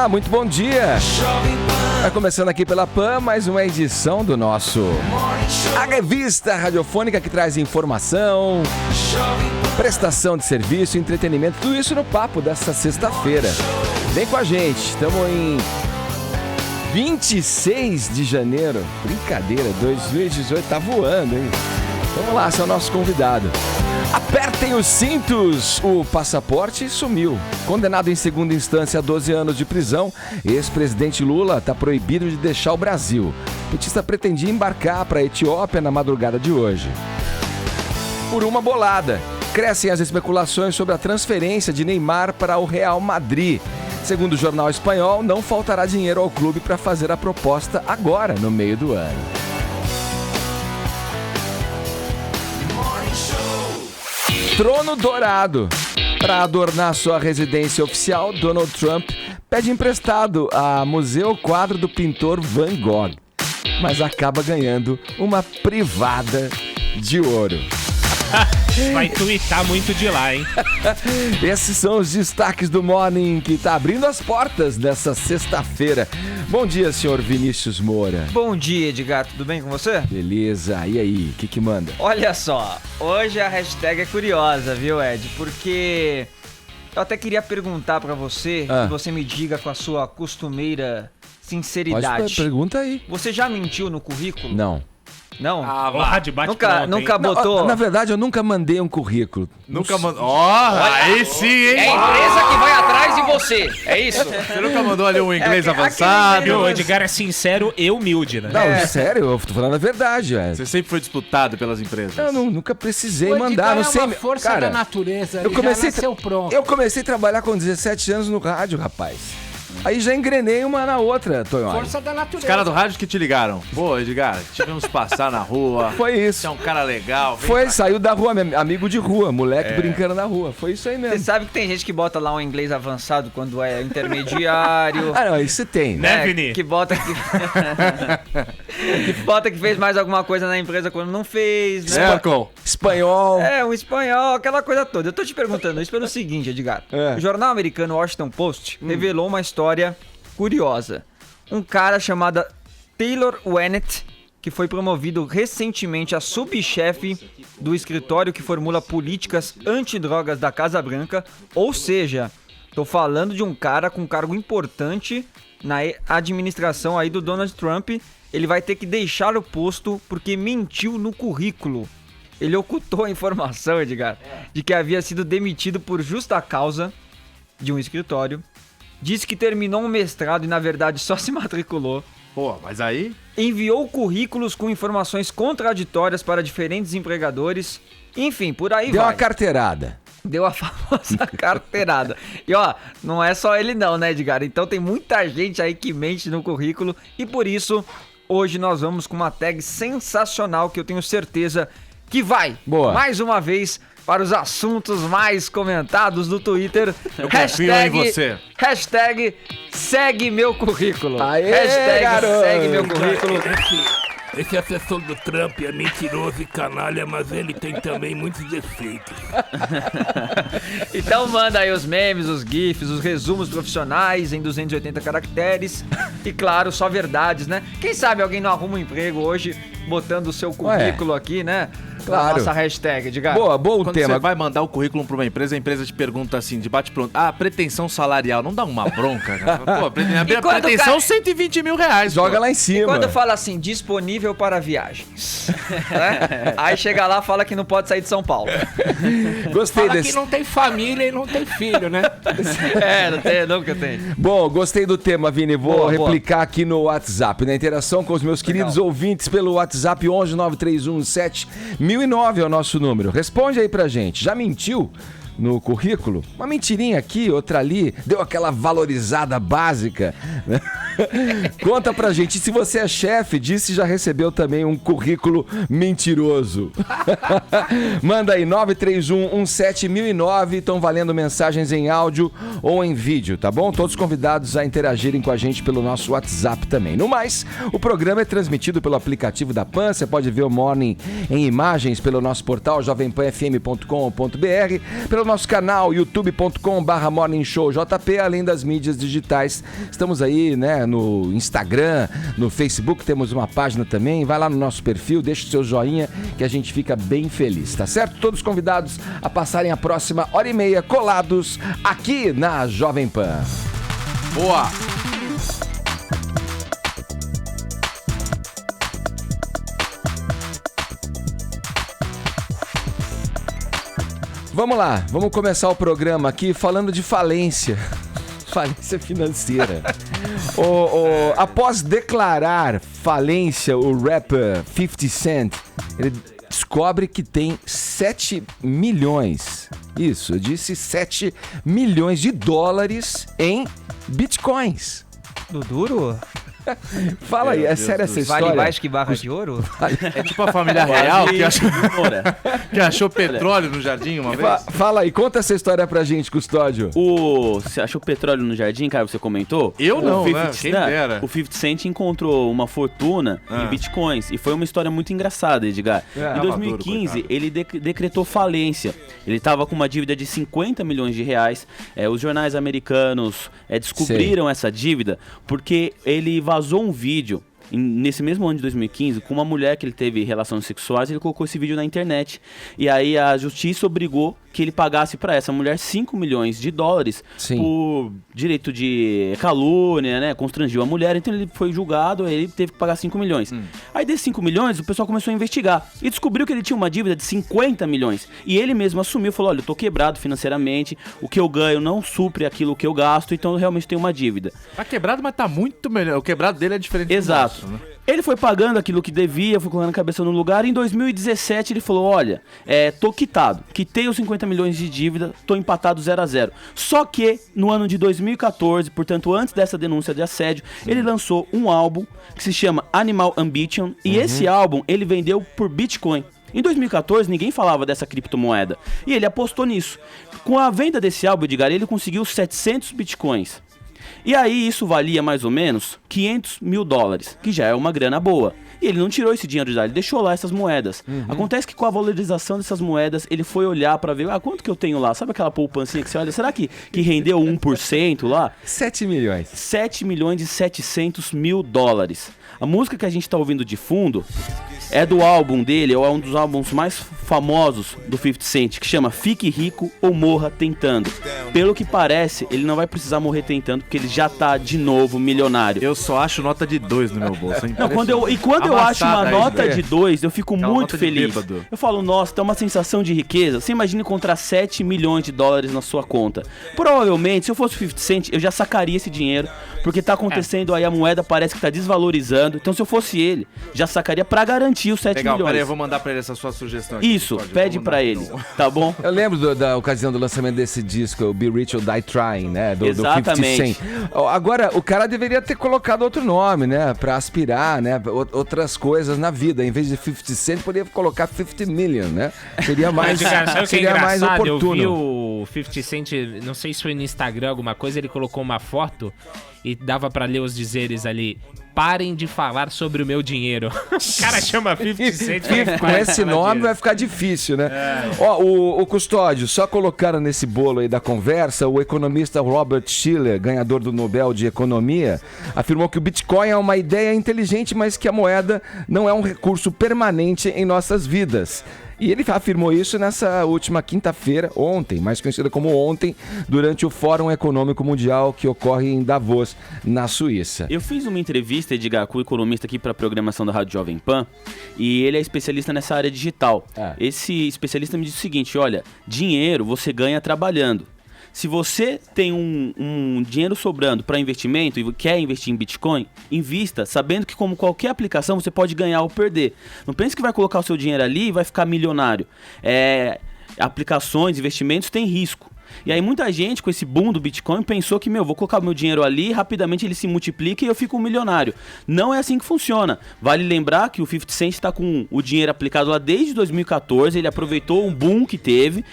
Olá, muito bom dia. Vai começando aqui pela PAN, mais uma edição do nosso A Revista Radiofônica, que traz informação, prestação de serviço, entretenimento, tudo isso no papo dessa sexta-feira. Vem com a gente, estamos em 26 de janeiro, brincadeira, 2018 tá voando, hein? Vamos lá, você é o nosso convidado. Apertem os cintos, o passaporte sumiu. Condenado em segunda instância a 12 anos de prisão, ex-presidente Lula está proibido de deixar o Brasil. O petista pretendia embarcar para a Etiópia na madrugada de hoje. Por uma bolada, crescem as especulações sobre a transferência de Neymar para o Real Madrid. Segundo o jornal espanhol, não faltará dinheiro ao clube para fazer a proposta agora, no meio do ano. Trono dourado. Para adornar sua residência oficial, Donald Trump pede emprestado a museu quadro do pintor Van Gogh, mas acaba ganhando uma privada de ouro. Vai tuitar muito de lá, hein? Esses são os destaques do Morning, que tá abrindo as portas dessa sexta-feira. Bom dia, senhor Vinícius Moura. Bom dia, Edgar. Tudo bem com você? Beleza. E aí, o que manda? Olha só, hoje a hashtag é curiosa, viu, Ed? Porque eu até queria perguntar pra você, que você me diga com a sua costumeira sinceridade. Pode, pergunta aí. Você já mentiu no currículo? Não. Não? Nunca botou. Na verdade, eu nunca mandei um currículo. Nunca mandou. Aí sim, hein? É a empresa que vai atrás de você. É isso? Você nunca mandou ali um inglês avançado? O Edgar é sincero e humilde, né? Não, sério, eu tô falando a verdade, velho. Você sempre foi disputado pelas empresas. Eu nunca precisei mandar, não sei. É uma força cara, da natureza. Eu comecei a trabalhar com 17 anos no rádio, rapaz. Aí já engrenei uma na outra, Tonhão. Força da natureza. Os caras do rádio que te ligaram. Pô, Edgar, tivemos passar na rua. Foi isso. Você é um cara legal. Saiu da rua, amigo de rua, moleque brincando na rua. Foi isso aí mesmo. Você sabe que tem gente que bota lá um inglês avançado quando é intermediário. Ah, não, isso tem. Né, Vini? Que bota que... que bota que fez mais alguma coisa na empresa quando não fez, né? Espanhol. Um espanhol, aquela coisa toda. Eu tô te perguntando isso pelo seguinte, Edgar. O jornal americano Washington Post revelou uma história curiosa. Um cara chamado Taylor Wennett, que foi promovido recentemente a subchefe do escritório que formula políticas antidrogas da Casa Branca, ou seja, tô falando de um cara com cargo importante na administração aí do Donald Trump. Ele vai ter que deixar o posto porque mentiu no currículo. Ele ocultou a informação, Edgar, de que havia sido demitido por justa causa de um escritório. Disse que terminou um mestrado e, na verdade, só se matriculou. Pô, mas aí... Enviou currículos com informações contraditórias para diferentes empregadores. Enfim, por aí vai. Deu uma carteirada. Deu a famosa carteirada. E, ó, não é só ele não, né, Edgar? Então tem muita gente aí que mente no currículo. E por isso, hoje nós vamos com uma tag sensacional que eu tenho certeza que vai, mais uma vez, para os assuntos mais comentados do Twitter. Eu confio em você. Hashtag segue meu currículo. Aê, hashtag garoto. segue meu currículo. Esse assessor do Trump é mentiroso e canalha, mas ele tem também muitos defeitos. Então manda aí os memes, os gifs, os resumos profissionais em 280 caracteres. E claro, só verdades, né? Quem sabe alguém não arruma um emprego hoje botando o seu currículo aqui, né? Claro. Nossa hashtag, Edgar. Bom o Quando tema. você vai mandar o currículo pra uma empresa, a empresa te pergunta assim, de bate-pronto, pretensão salarial, não dá uma bronca? Cara? Pô, a pretensão R$120 mil. Joga lá em E cima. quando fala assim, disponível para viagens, né? Aí chega lá e fala que não pode sair de São Paulo. Gostei Fala desse. que não tem família e não tem filho, né? Não tem, nunca tem. Bom, gostei do tema, Vini. Vou Boa, replicar aqui no WhatsApp, na interação com os meus queridos ouvintes pelo WhatsApp 1193171009 é o nosso número. Responde aí pra gente. Já mentiu no currículo? Uma mentirinha aqui, outra ali, deu aquela valorizada básica, né? Conta pra gente, se você é chefe, diz se já recebeu também um currículo mentiroso. Manda aí, 931171009, estão valendo mensagens em áudio ou em vídeo, tá bom? Todos convidados a interagirem com a gente pelo nosso WhatsApp também. No mais, o programa é transmitido pelo aplicativo da PAN, você pode ver o Morning em imagens pelo nosso portal jovempanfm.com.br, pelo pelo nosso canal youtube.com/morningshowjp, além das mídias digitais. Estamos aí, né, no Instagram, no Facebook, temos uma página também. Vai lá no nosso perfil, deixa o seu joinha que a gente fica bem feliz, tá certo? Todos convidados a passarem a próxima hora e meia colados aqui na Jovem Pan. Boa! Vamos lá, vamos começar o programa aqui falando de falência. Falência financeira. Após declarar falência, o rapper 50 Cent, ele descobre que tem 7 milhões. Isso, eu disse 7 milhões de dólares em bitcoins. Do duro? Fala aí, é sério essa história? Vale mais que barra de ouro? É tipo a família real que achou petróleo no jardim uma vez. Fala aí, conta essa história pra gente, Custódio. Você achou petróleo no jardim, cara? Você comentou? Eu não, né? Quem dera. O 50 Cent encontrou uma fortuna em bitcoins e foi uma história muito engraçada, Edgar. Em 2015, ele decretou falência. Ele estava com uma dívida de 50 milhões de reais. Os jornais americanos descobriram essa dívida porque ele vazou um vídeo nesse mesmo ano de 2015 com uma mulher que ele teve relações sexuais. Ele colocou esse vídeo na internet e aí a justiça obrigou que ele pagasse para essa mulher 5 milhões de dólares por direito de calúnia, né? Constrangiu a mulher, então ele foi julgado, ele teve que pagar 5 milhões. Aí desses 5 milhões, o pessoal começou a investigar e descobriu que ele tinha uma dívida de 50 milhões. E ele mesmo assumiu, falou, olha, eu tô quebrado financeiramente, o que eu ganho não supre aquilo que eu gasto, então eu realmente tenho uma dívida. Tá quebrado, mas tá muito melhor. O quebrado dele é diferente. Exato. Do nosso, né? Ele foi pagando aquilo que devia, foi colocando a cabeça no lugar. Em 2017 ele falou, olha, tô quitado, quitei os 50 milhões de dívida, tô empatado 0-0. Só que no ano de 2014, portanto antes dessa denúncia de assédio, ele lançou um álbum que se chama Animal Ambition e esse álbum ele vendeu por Bitcoin. Em 2014 ninguém falava dessa criptomoeda e ele apostou nisso. Com a venda desse álbum, Edgar, ele conseguiu 700 Bitcoins. E aí isso valia mais ou menos 500 mil dólares, que já é uma grana boa. E ele não tirou esse dinheiro de lá, ele deixou lá essas moedas. Acontece que com a valorização dessas moedas, ele foi olhar pra ver, quanto que eu tenho lá? Sabe aquela poupancinha que você olha? Será que rendeu 1% lá? 7 milhões. 7 milhões e 700 mil dólares. A música que a gente tá ouvindo de fundo é do álbum dele, é um dos álbuns mais famosos do 50 Cent, que chama Fique Rico ou Morra Tentando. Pelo que parece, ele não vai precisar morrer tentando, porque ele já tá de novo milionário. Eu só acho nota de 2 no meu bolso, hein? Não, quando eu acho uma nota de 2, eu fico muito feliz. Eu falo, nossa, tem uma sensação de riqueza. Você imagina encontrar 7 milhões de dólares na sua conta. Provavelmente, se eu fosse o 50 Cent, eu já sacaria esse dinheiro, porque tá acontecendo aí, a moeda parece que tá desvalorizando. Então, se eu fosse ele, já sacaria pra garantir os 7 Legal, milhões. Peraí, eu vou mandar pra ele essa sua sugestão aqui. Isso, pede pra ele, tá bom? Eu lembro da ocasião do lançamento desse disco, o Be Rich or Die Trying, né? Do 50 Cent. Agora, o cara deveria ter colocado outro nome, né? Pra aspirar, né? Outras coisas na vida. Em vez de 50 Cent, poderia colocar 50 million, né? Seria mais, seria mais oportuno. Eu vi o 50 Cent, não sei se foi no Instagram, alguma coisa, ele colocou uma foto e dava pra ler os dizeres ali. Parem de falar sobre o meu dinheiro. O cara chama 50 Cent. Com esse nome vai ficar difícil, né? Ó, o Custódio, só colocaram nesse bolo aí da conversa, o economista Robert Shiller, ganhador do Nobel de Economia, afirmou que o Bitcoin é uma ideia inteligente, mas que a moeda não é um recurso permanente em nossas vidas. E ele afirmou isso nessa última quinta-feira, ontem, mais conhecida como ontem, durante o Fórum Econômico Mundial que ocorre em Davos, na Suíça. Eu fiz uma entrevista, Edgar, com o economista aqui para a programação da Rádio Jovem Pan, e ele é especialista nessa área digital. Esse especialista me disse o seguinte, olha, dinheiro você ganha trabalhando. Se você tem um dinheiro sobrando para investimento e quer investir em Bitcoin, invista sabendo que, como qualquer aplicação, você pode ganhar ou perder. Não pense que vai colocar o seu dinheiro ali e vai ficar milionário. Aplicações, investimentos têm risco. E aí muita gente com esse boom do Bitcoin pensou que, vou colocar meu dinheiro ali, rapidamente ele se multiplica e eu fico um milionário. Não é assim que funciona. Vale lembrar que o 50 Cent está com o dinheiro aplicado lá desde 2014, ele aproveitou um boom que teve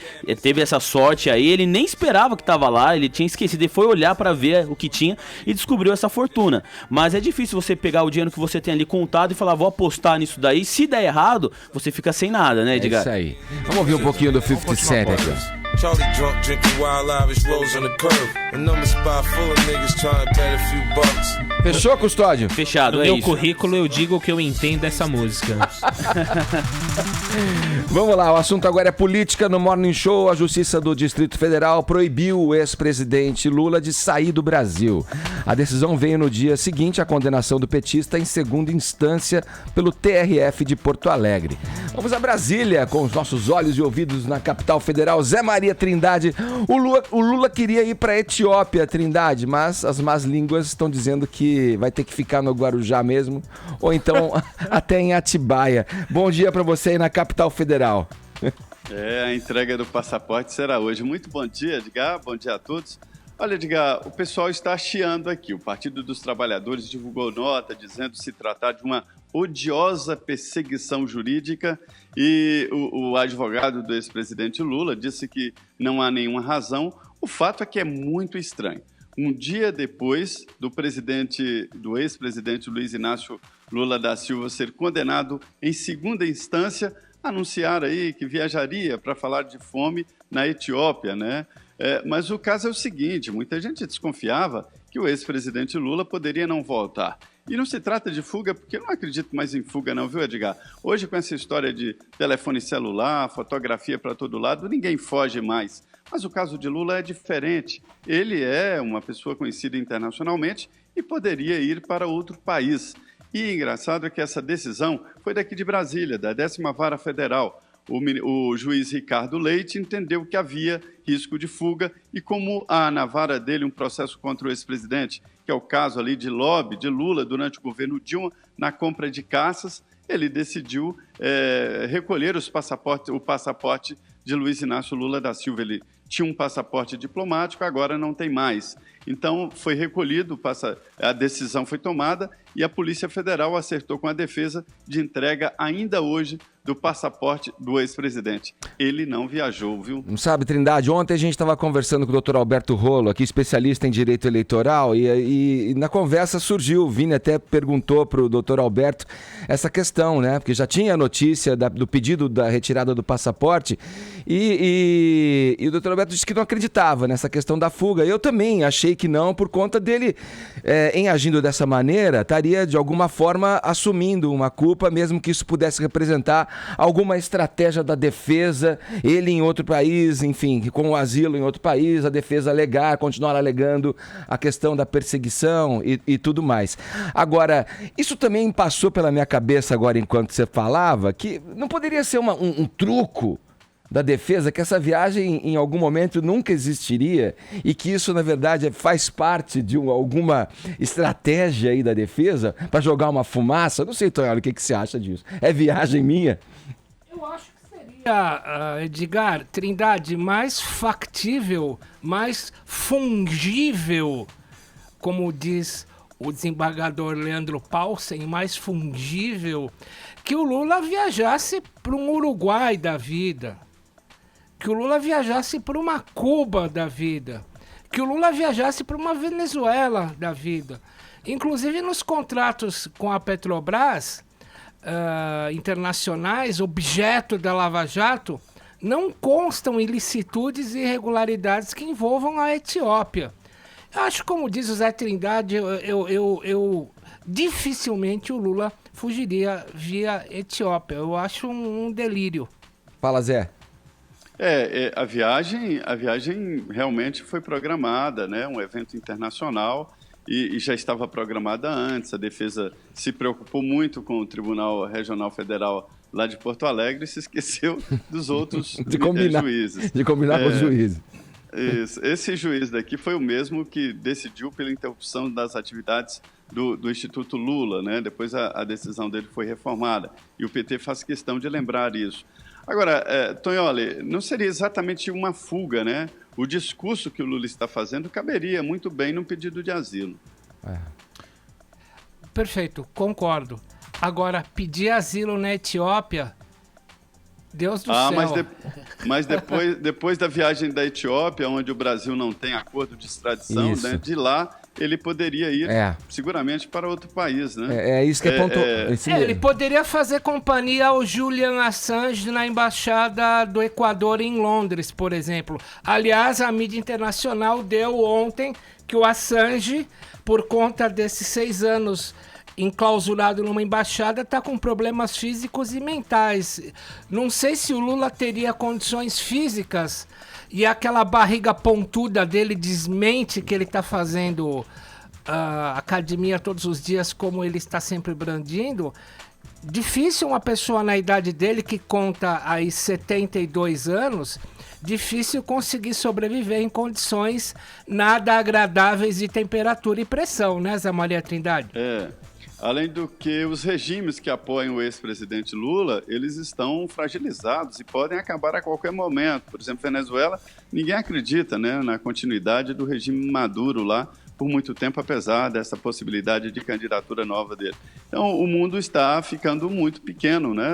essa sorte aí, ele nem esperava que estava lá, ele tinha esquecido, ele foi olhar para ver o que tinha e descobriu essa fortuna. Mas é difícil você pegar o dinheiro que você tem ali contado e falar, vou apostar nisso daí, se der errado, você fica sem nada, né, Edgar? É isso aí. Vamos ouvir um pouquinho do 50 Cent aqui. Charlie drunk, drinking Wild Irish Rose on the curb. Another spot full of niggas trying to bet a few bucks. Fechou, Custódio? Fechado, No é meu isso. currículo eu digo que eu entendo essa música. Vamos lá, o assunto agora é política. No Morning Show, a Justiça do Distrito Federal proibiu o ex-presidente Lula de sair do Brasil. A decisão veio no dia seguinte à condenação do petista em segunda instância pelo TRF de Porto Alegre. Vamos a Brasília, com os nossos olhos e ouvidos na capital federal. Zé Maria Trindade, o Lula queria ir para a Etiópia, Trindade, mas as más línguas estão dizendo que vai ter que ficar no Guarujá mesmo, ou então até em Atibaia. Bom dia para você aí na capital federal. A entrega do passaporte será hoje. Muito bom dia, Edgar. Bom dia a todos. Olha, Edgar, o pessoal está chiando aqui. O Partido dos Trabalhadores divulgou nota dizendo se tratar de uma odiosa perseguição jurídica e o advogado do ex-presidente Lula disse que não há nenhuma razão. O fato é que é muito estranho. Um dia depois do ex-presidente Luiz Inácio Lula da Silva ser condenado em segunda instância, anunciar aí que viajaria para falar de fome na Etiópia, né? Mas o caso é o seguinte, muita gente desconfiava que o ex-presidente Lula poderia não voltar. E não se trata de fuga, porque eu não acredito mais em fuga não, viu, Edgar? Hoje, com essa história de telefone celular, fotografia para todo lado, ninguém foge mais. Mas o caso de Lula é diferente. Ele é uma pessoa conhecida internacionalmente e poderia ir para outro país. E engraçado é que essa decisão foi daqui de Brasília, da 10ª Vara Federal. O juiz Ricardo Leite entendeu que havia risco de fuga e como há na vara dele um processo contra o ex-presidente, que é o caso ali de lobby de Lula durante o governo Dilma na compra de caças, ele decidiu recolher o passaporte de Luiz Inácio Lula da Silva. Ele tinha um passaporte diplomático, agora não tem mais. Então, foi recolhido, a decisão foi tomada e a Polícia Federal acertou com a defesa de entrega ainda hoje do passaporte do ex-presidente. Ele não viajou, viu? Não sabe, Trindade, ontem a gente estava conversando com o Dr. Alberto Rolo, aqui especialista em direito eleitoral, e na conversa surgiu, o Vini até perguntou para o Dr. Alberto essa questão, né? Porque já tinha a notícia do pedido da retirada do passaporte e o Dr. Alberto disse que não acreditava nessa questão da fuga. Eu também achei que não, por conta dele, em agindo dessa maneira, estaria de alguma forma assumindo uma culpa, mesmo que isso pudesse representar alguma estratégia da defesa, ele em outro país, enfim, com o asilo em outro país, a defesa alegar, continuar alegando a questão da perseguição e tudo mais. Agora, isso também passou pela minha cabeça agora enquanto você falava, que não poderia ser um truco da defesa, que essa viagem em algum momento nunca existiria e que isso, na verdade, faz parte de alguma estratégia aí da defesa para jogar uma fumaça? Não sei, Tonhalo, o que você acha disso? É viagem minha? Eu acho que seria, Edgar, Trindade, mais factível, mais fungível, como diz o desembargador Leandro Paulsen, mais fungível, que o Lula viajasse para um Uruguai da vida, que o Lula viajasse para uma Cuba da vida, que o Lula viajasse para uma Venezuela da vida. Inclusive nos contratos com a Petrobras internacionais, objeto da Lava Jato, não constam ilicitudes e irregularidades que envolvam a Etiópia. Eu acho, como diz o Zé Trindade, eu dificilmente o Lula fugiria via Etiópia. Eu acho um delírio. Fala, Zé. A viagem realmente foi programada, né? Um evento internacional e já estava programada antes. A defesa se preocupou muito com o Tribunal Regional Federal lá de Porto Alegre e se esqueceu dos outros juízes. De combinar com os juízes. Isso. Esse juiz daqui foi o mesmo que decidiu pela interrupção das atividades do Instituto Lula, né? Depois a decisão dele foi reformada e o PT faz questão de lembrar isso. Agora, Tonholi, não seria exatamente uma fuga, né? O discurso que o Lula está fazendo caberia muito bem num pedido de asilo. Perfeito, concordo. Agora, pedir asilo na Etiópia, Deus do céu. Mas depois da viagem da Etiópia, onde o Brasil não tem acordo de extradição, né, de lá ele poderia ir seguramente para outro país, né? É isso que é ponto. Ele poderia fazer companhia ao Julian Assange na embaixada do Equador em Londres, por exemplo. Aliás, a mídia internacional deu ontem que o Assange, por conta desses 6 anos enclausurado numa embaixada, está com problemas físicos e mentais. Não sei se o Lula teria condições físicas e aquela barriga pontuda dele desmente que ele está fazendo academia todos os dias, como ele está sempre brandindo. Difícil uma pessoa na idade dele, que conta aí 72 anos, difícil conseguir sobreviver em condições nada agradáveis de temperatura e pressão, né, Zé Maria Trindade? Além do que os regimes que apoiam o ex-presidente Lula, eles estão fragilizados e podem acabar a qualquer momento. Por exemplo, Venezuela, ninguém acredita, né, na continuidade do regime Maduro lá por muito tempo, apesar dessa possibilidade de candidatura nova dele. Então, o mundo está ficando muito pequeno, né?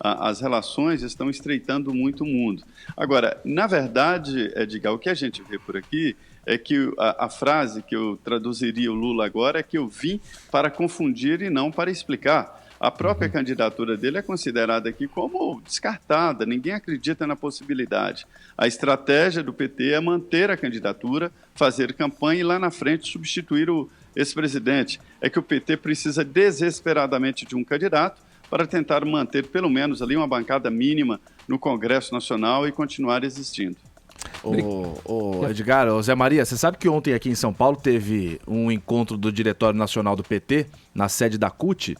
As relações estão estreitando muito o mundo. Agora, na verdade, Edgar, o que a gente vê por aqui é que a frase que eu traduziria o Lula agora é que eu vim para confundir e não para explicar. A própria candidatura dele é considerada aqui como descartada, ninguém acredita na possibilidade. A estratégia do PT é manter a candidatura, fazer campanha e lá na frente substituir o ex-presidente. É que o PT precisa desesperadamente de um candidato para tentar manter pelo menos ali uma bancada mínima no Congresso Nacional e continuar existindo. Edgar, Zé Maria, você sabe que ontem aqui em São Paulo teve um encontro do Diretório Nacional do PT, na sede da CUT,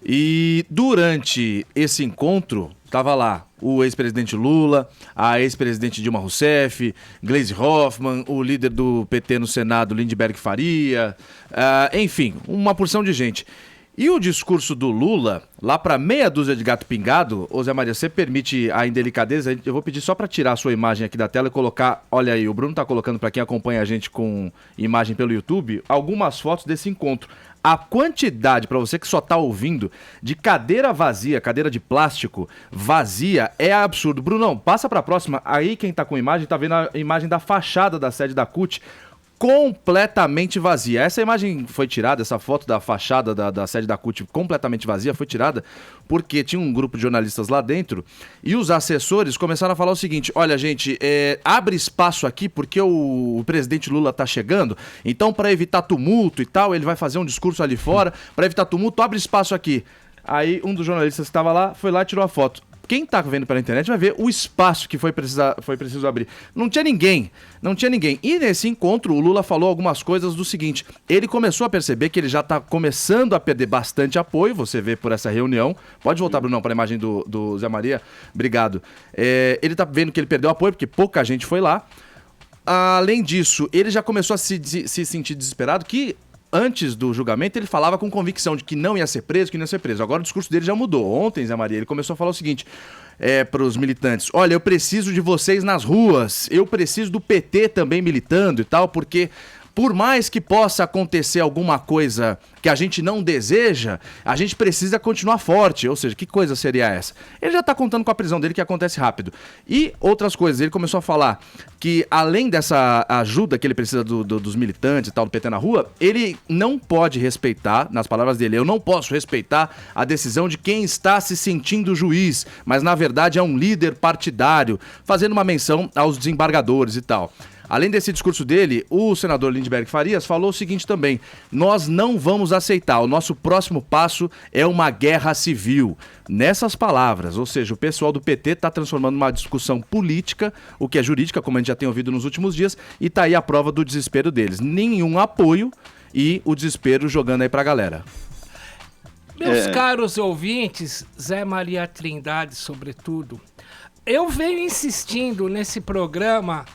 e durante esse encontro estava lá o ex-presidente Lula, a ex-presidente Dilma Rousseff, Gleisi Hoffmann, o líder do PT no Senado, Lindbergh Faria, enfim, uma porção de gente. E o discurso do Lula, lá para meia dúzia de gato pingado, ô Zé Maria, você permite a indelicadeza? Eu vou pedir só para tirar a sua imagem aqui da tela e colocar, olha aí, o Bruno tá colocando para quem acompanha a gente com imagem pelo YouTube, algumas fotos desse encontro. A quantidade, para você que só tá ouvindo, de cadeira vazia, cadeira de plástico vazia, é absurdo. Brunão, passa para a próxima. Aí quem tá com imagem tá vendo a imagem da fachada da sede da CUT, completamente vazia. Essa imagem foi tirada, essa foto da fachada da sede da CUT completamente vazia, foi tirada porque tinha um grupo de jornalistas lá dentro e os assessores começaram a falar o seguinte: olha, gente, abre espaço aqui porque o presidente Lula tá chegando, então para evitar tumulto e tal, ele vai fazer um discurso ali fora, para evitar tumulto, abre espaço aqui. Aí um dos jornalistas que estava lá foi lá e tirou a foto. Quem tá vendo pela internet vai ver o espaço que foi preciso abrir. Não tinha ninguém. E nesse encontro o Lula falou algumas coisas do seguinte: ele começou a perceber que ele já tá começando a perder bastante apoio, você vê por essa reunião. Pode voltar, Brunão, para a imagem do Zé Maria. Obrigado. Ele tá vendo que ele perdeu apoio porque pouca gente foi lá. Além disso, ele já começou a se sentir desesperado, que antes do julgamento, ele falava com convicção de que não ia ser preso, que não ia ser preso. Agora o discurso dele já mudou. Ontem, Zé Maria, ele começou a falar o seguinte para os militantes: olha, eu preciso de vocês nas ruas, eu preciso do PT também militando e tal, porque por mais que possa acontecer alguma coisa que a gente não deseja, a gente precisa continuar forte. Ou seja, que coisa seria essa? Ele já está contando com a prisão dele, que acontece rápido. E outras coisas. Ele começou a falar que, além dessa ajuda que ele precisa dos militantes e tal, do PT na rua, ele não pode respeitar, nas palavras dele, eu não posso respeitar a decisão de quem está se sentindo juiz, mas na verdade é um líder partidário, fazendo uma menção aos desembargadores e tal. Além desse discurso dele, o senador Lindbergh Farias falou o seguinte também: nós não vamos aceitar, o nosso próximo passo é uma guerra civil. Nessas palavras, ou seja, o pessoal do PT está transformando uma discussão política, o que é jurídica, como a gente já tem ouvido nos últimos dias, e tá aí a prova do desespero deles. Nenhum apoio e o desespero jogando aí pra galera. Meus caros ouvintes, Zé Maria Trindade, sobretudo, eu venho insistindo nesse programa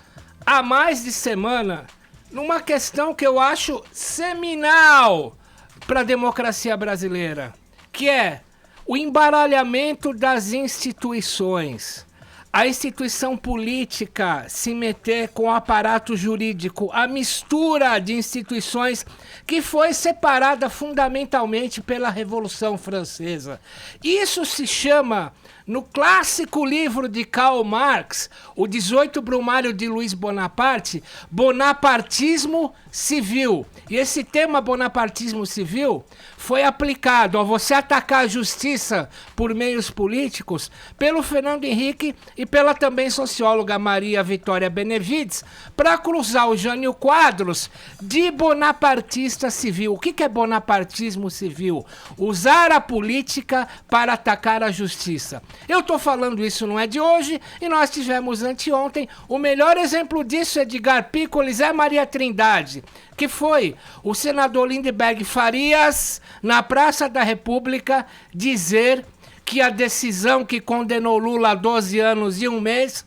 há mais de semana numa questão que eu acho seminal para a democracia brasileira, que é o embaralhamento das instituições. A instituição política se meter com o aparato jurídico, a mistura de instituições que foi separada fundamentalmente pela Revolução Francesa. Isso se chama, No clássico livro de Karl Marx, o 18 Brumário de Luiz Bonaparte, bonapartismo civil. E esse tema bonapartismo civil foi aplicado ao você atacar a justiça por meios políticos pelo Fernando Henrique e pela também socióloga Maria Vitória Benevides para cruzar o Jânio Quadros de bonapartista civil. O que é bonapartismo civil? Usar a política para atacar a justiça. Eu estou falando isso, não é de hoje, e nós tivemos anteontem o melhor exemplo disso, Edgar Piccoli, Zé Maria Trindade, que foi o senador Lindbergh Farias, na Praça da República, dizer que a decisão que condenou Lula a 12 anos e 1 mês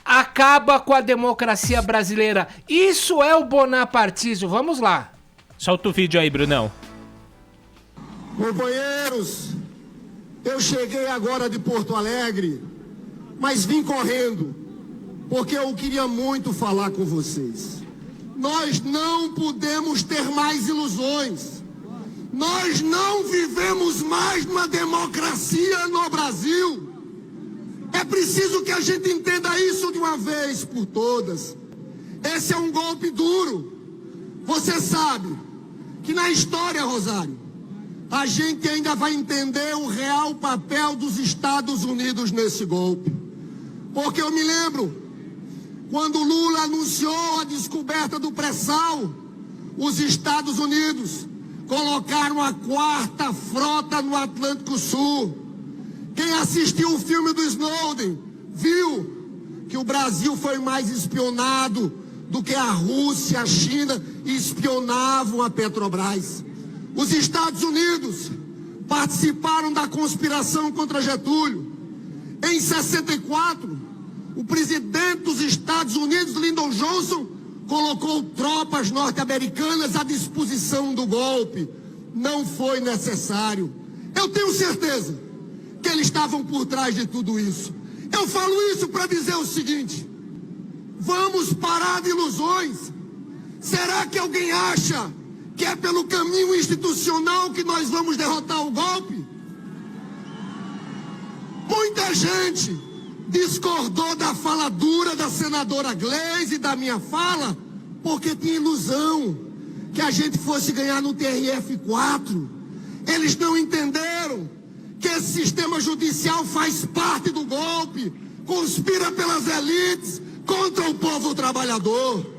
acaba com a democracia brasileira. Isso é o bonapartismo. Vamos lá. Solta o vídeo aí, Brunão. Companheiros, eu cheguei agora de Porto Alegre, mas vim correndo, porque eu queria muito falar com vocês. Nós não podemos ter mais ilusões. Nós não vivemos mais numa democracia no Brasil. É preciso que a gente entenda isso de uma vez por todas. Esse é um golpe duro. Você sabe que na história, Rosário, a gente ainda vai entender o real papel dos Estados Unidos nesse golpe. Porque eu me lembro, quando Lula anunciou a descoberta do pré-sal, os Estados Unidos colocaram a 4ª frota no Atlântico Sul. Quem assistiu o filme do Snowden viu que o Brasil foi mais espionado do que a Rússia, a China espionavam a Petrobras. Os Estados Unidos participaram da conspiração contra Getúlio. Em 64, o presidente dos Estados Unidos, Lyndon Johnson, colocou tropas norte-americanas à disposição do golpe. Não foi necessário. Eu tenho certeza que eles estavam por trás de tudo isso. Eu falo isso para dizer o seguinte: vamos parar de ilusões. Será que alguém acha que é pelo caminho institucional que nós vamos derrotar o golpe? Muita gente discordou da fala dura da senadora Gleisi e da minha fala porque tinha ilusão que a gente fosse ganhar no TRF4. Eles não entenderam que esse sistema judicial faz parte do golpe, conspira pelas elites contra o povo trabalhador.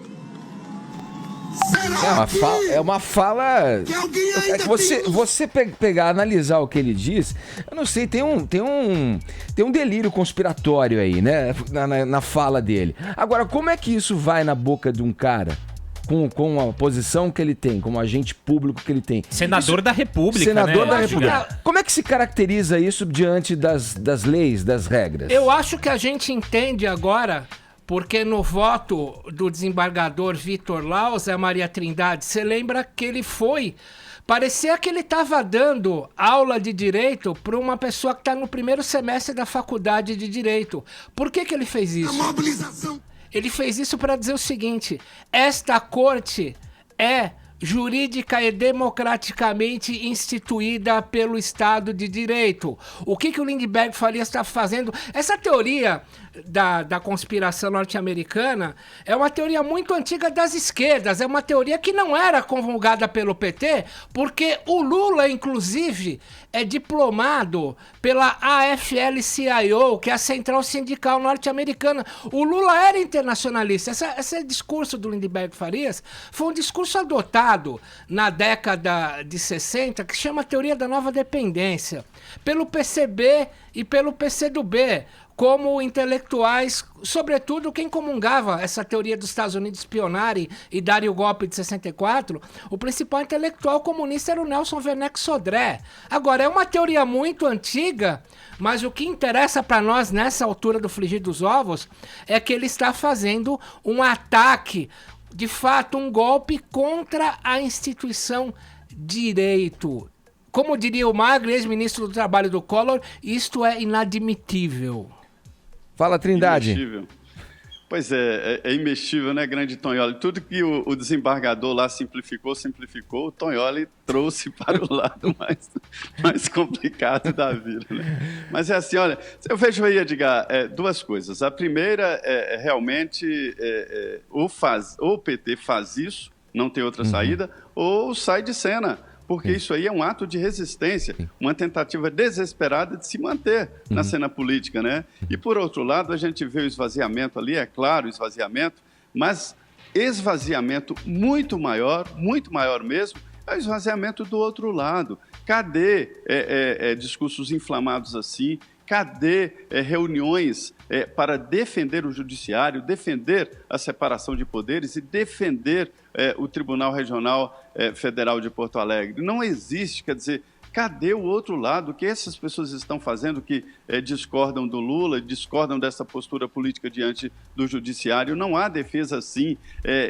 É uma fala. Que alguém ainda você pegar, analisar o que ele diz, eu não sei, tem um delírio conspiratório aí, né? Na fala dele. Agora, como é que isso vai na boca de um cara com a posição que ele tem, como agente público que ele tem? Senador da República, Senador né? da República. Como é que se caracteriza isso diante das leis, das regras? Eu acho que a gente entende agora. Porque no voto do desembargador Vitor Lau, Zé Maria Trindade, você lembra que ele foi... Parecia que ele estava dando aula de direito para uma pessoa que está no primeiro semestre da faculdade de direito. Por que ele fez isso? A mobilização. Ele fez isso para dizer o seguinte: esta corte é jurídica e democraticamente instituída pelo Estado de Direito. O que o Lindbergh Farias está fazendo? Essa teoria da conspiração norte-americana é uma teoria muito antiga das esquerdas, é uma teoria que não era convulgada pelo PT, porque o Lula, inclusive, é diplomado pela AFL-CIO, que é a Central Sindical Norte-Americana. O Lula era internacionalista. Esse discurso do Lindbergh Farias foi um discurso adotado na década de 60, que chama Teoria da Nova Dependência, pelo PCB e pelo PCdoB, como intelectuais, sobretudo quem comungava essa teoria dos Estados Unidos espionarem e darem o golpe de 64, o principal intelectual comunista era o Nelson Werneck Sodré. Agora, é uma teoria muito antiga, mas o que interessa para nós nessa altura do frigir dos ovos é que ele está fazendo um ataque, de fato, um golpe contra a instituição direito. Como diria o Magre, ex-ministro do Trabalho do Collor, isto é inadmitível. Fala, Trindade. Impossível. Pois é imexível, né, grande Tonholi? Tudo que o desembargador lá simplificou, o Tonholi trouxe para o lado mais complicado da vida, né? Mas é assim, olha, eu vejo aí, Edgar, duas coisas. A primeira é realmente ou o PT faz isso, não tem outra saída, ou sai de cena. Porque isso aí é um ato de resistência, uma tentativa desesperada de se manter na cena política, né? E, por outro lado, a gente vê o esvaziamento ali, é claro, o esvaziamento, mas esvaziamento muito maior mesmo, é o esvaziamento do outro lado. Cadê discursos inflamados assim? Cadê reuniões para defender o judiciário, defender a separação de poderes e defender o Tribunal Regional Federal de Porto Alegre? Não existe, quer dizer, cadê o outro lado? O que essas pessoas estão fazendo que discordam do Lula, discordam dessa postura política diante do judiciário? Não há defesa assim,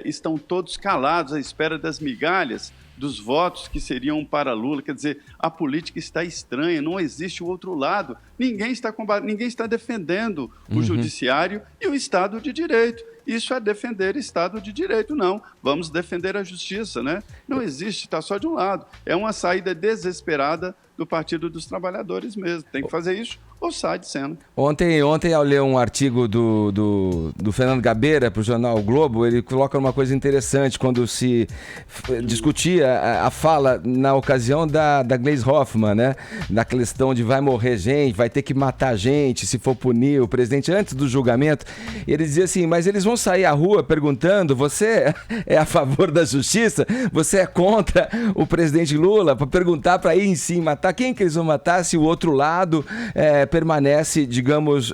estão todos calados à espera das migalhas, dos votos que seriam para Lula. Quer dizer, a política está estranha, não existe o outro lado. Ninguém está defendendo o judiciário e o Estado de Direito. Isso é defender Estado de Direito, não. Vamos defender a justiça, né? Não existe, está só de um lado. É uma saída desesperada do Partido dos Trabalhadores mesmo. Tem que fazer isso ou sai de cena. Ontem eu li um artigo do Fernando Gabeira para o jornal o Globo. Ele coloca uma coisa interessante quando se discutia a fala na ocasião da Gleisi Hoffmann, né? Da questão de vai morrer gente, vai ter que matar gente se for punir o presidente antes do julgamento. Ele dizia assim, mas eles vão sair à rua perguntando, você é a favor da justiça? Você é contra o presidente Lula? Para perguntar, para ir em si matar. Quem que eles vão matar se o outro lado permanece, digamos,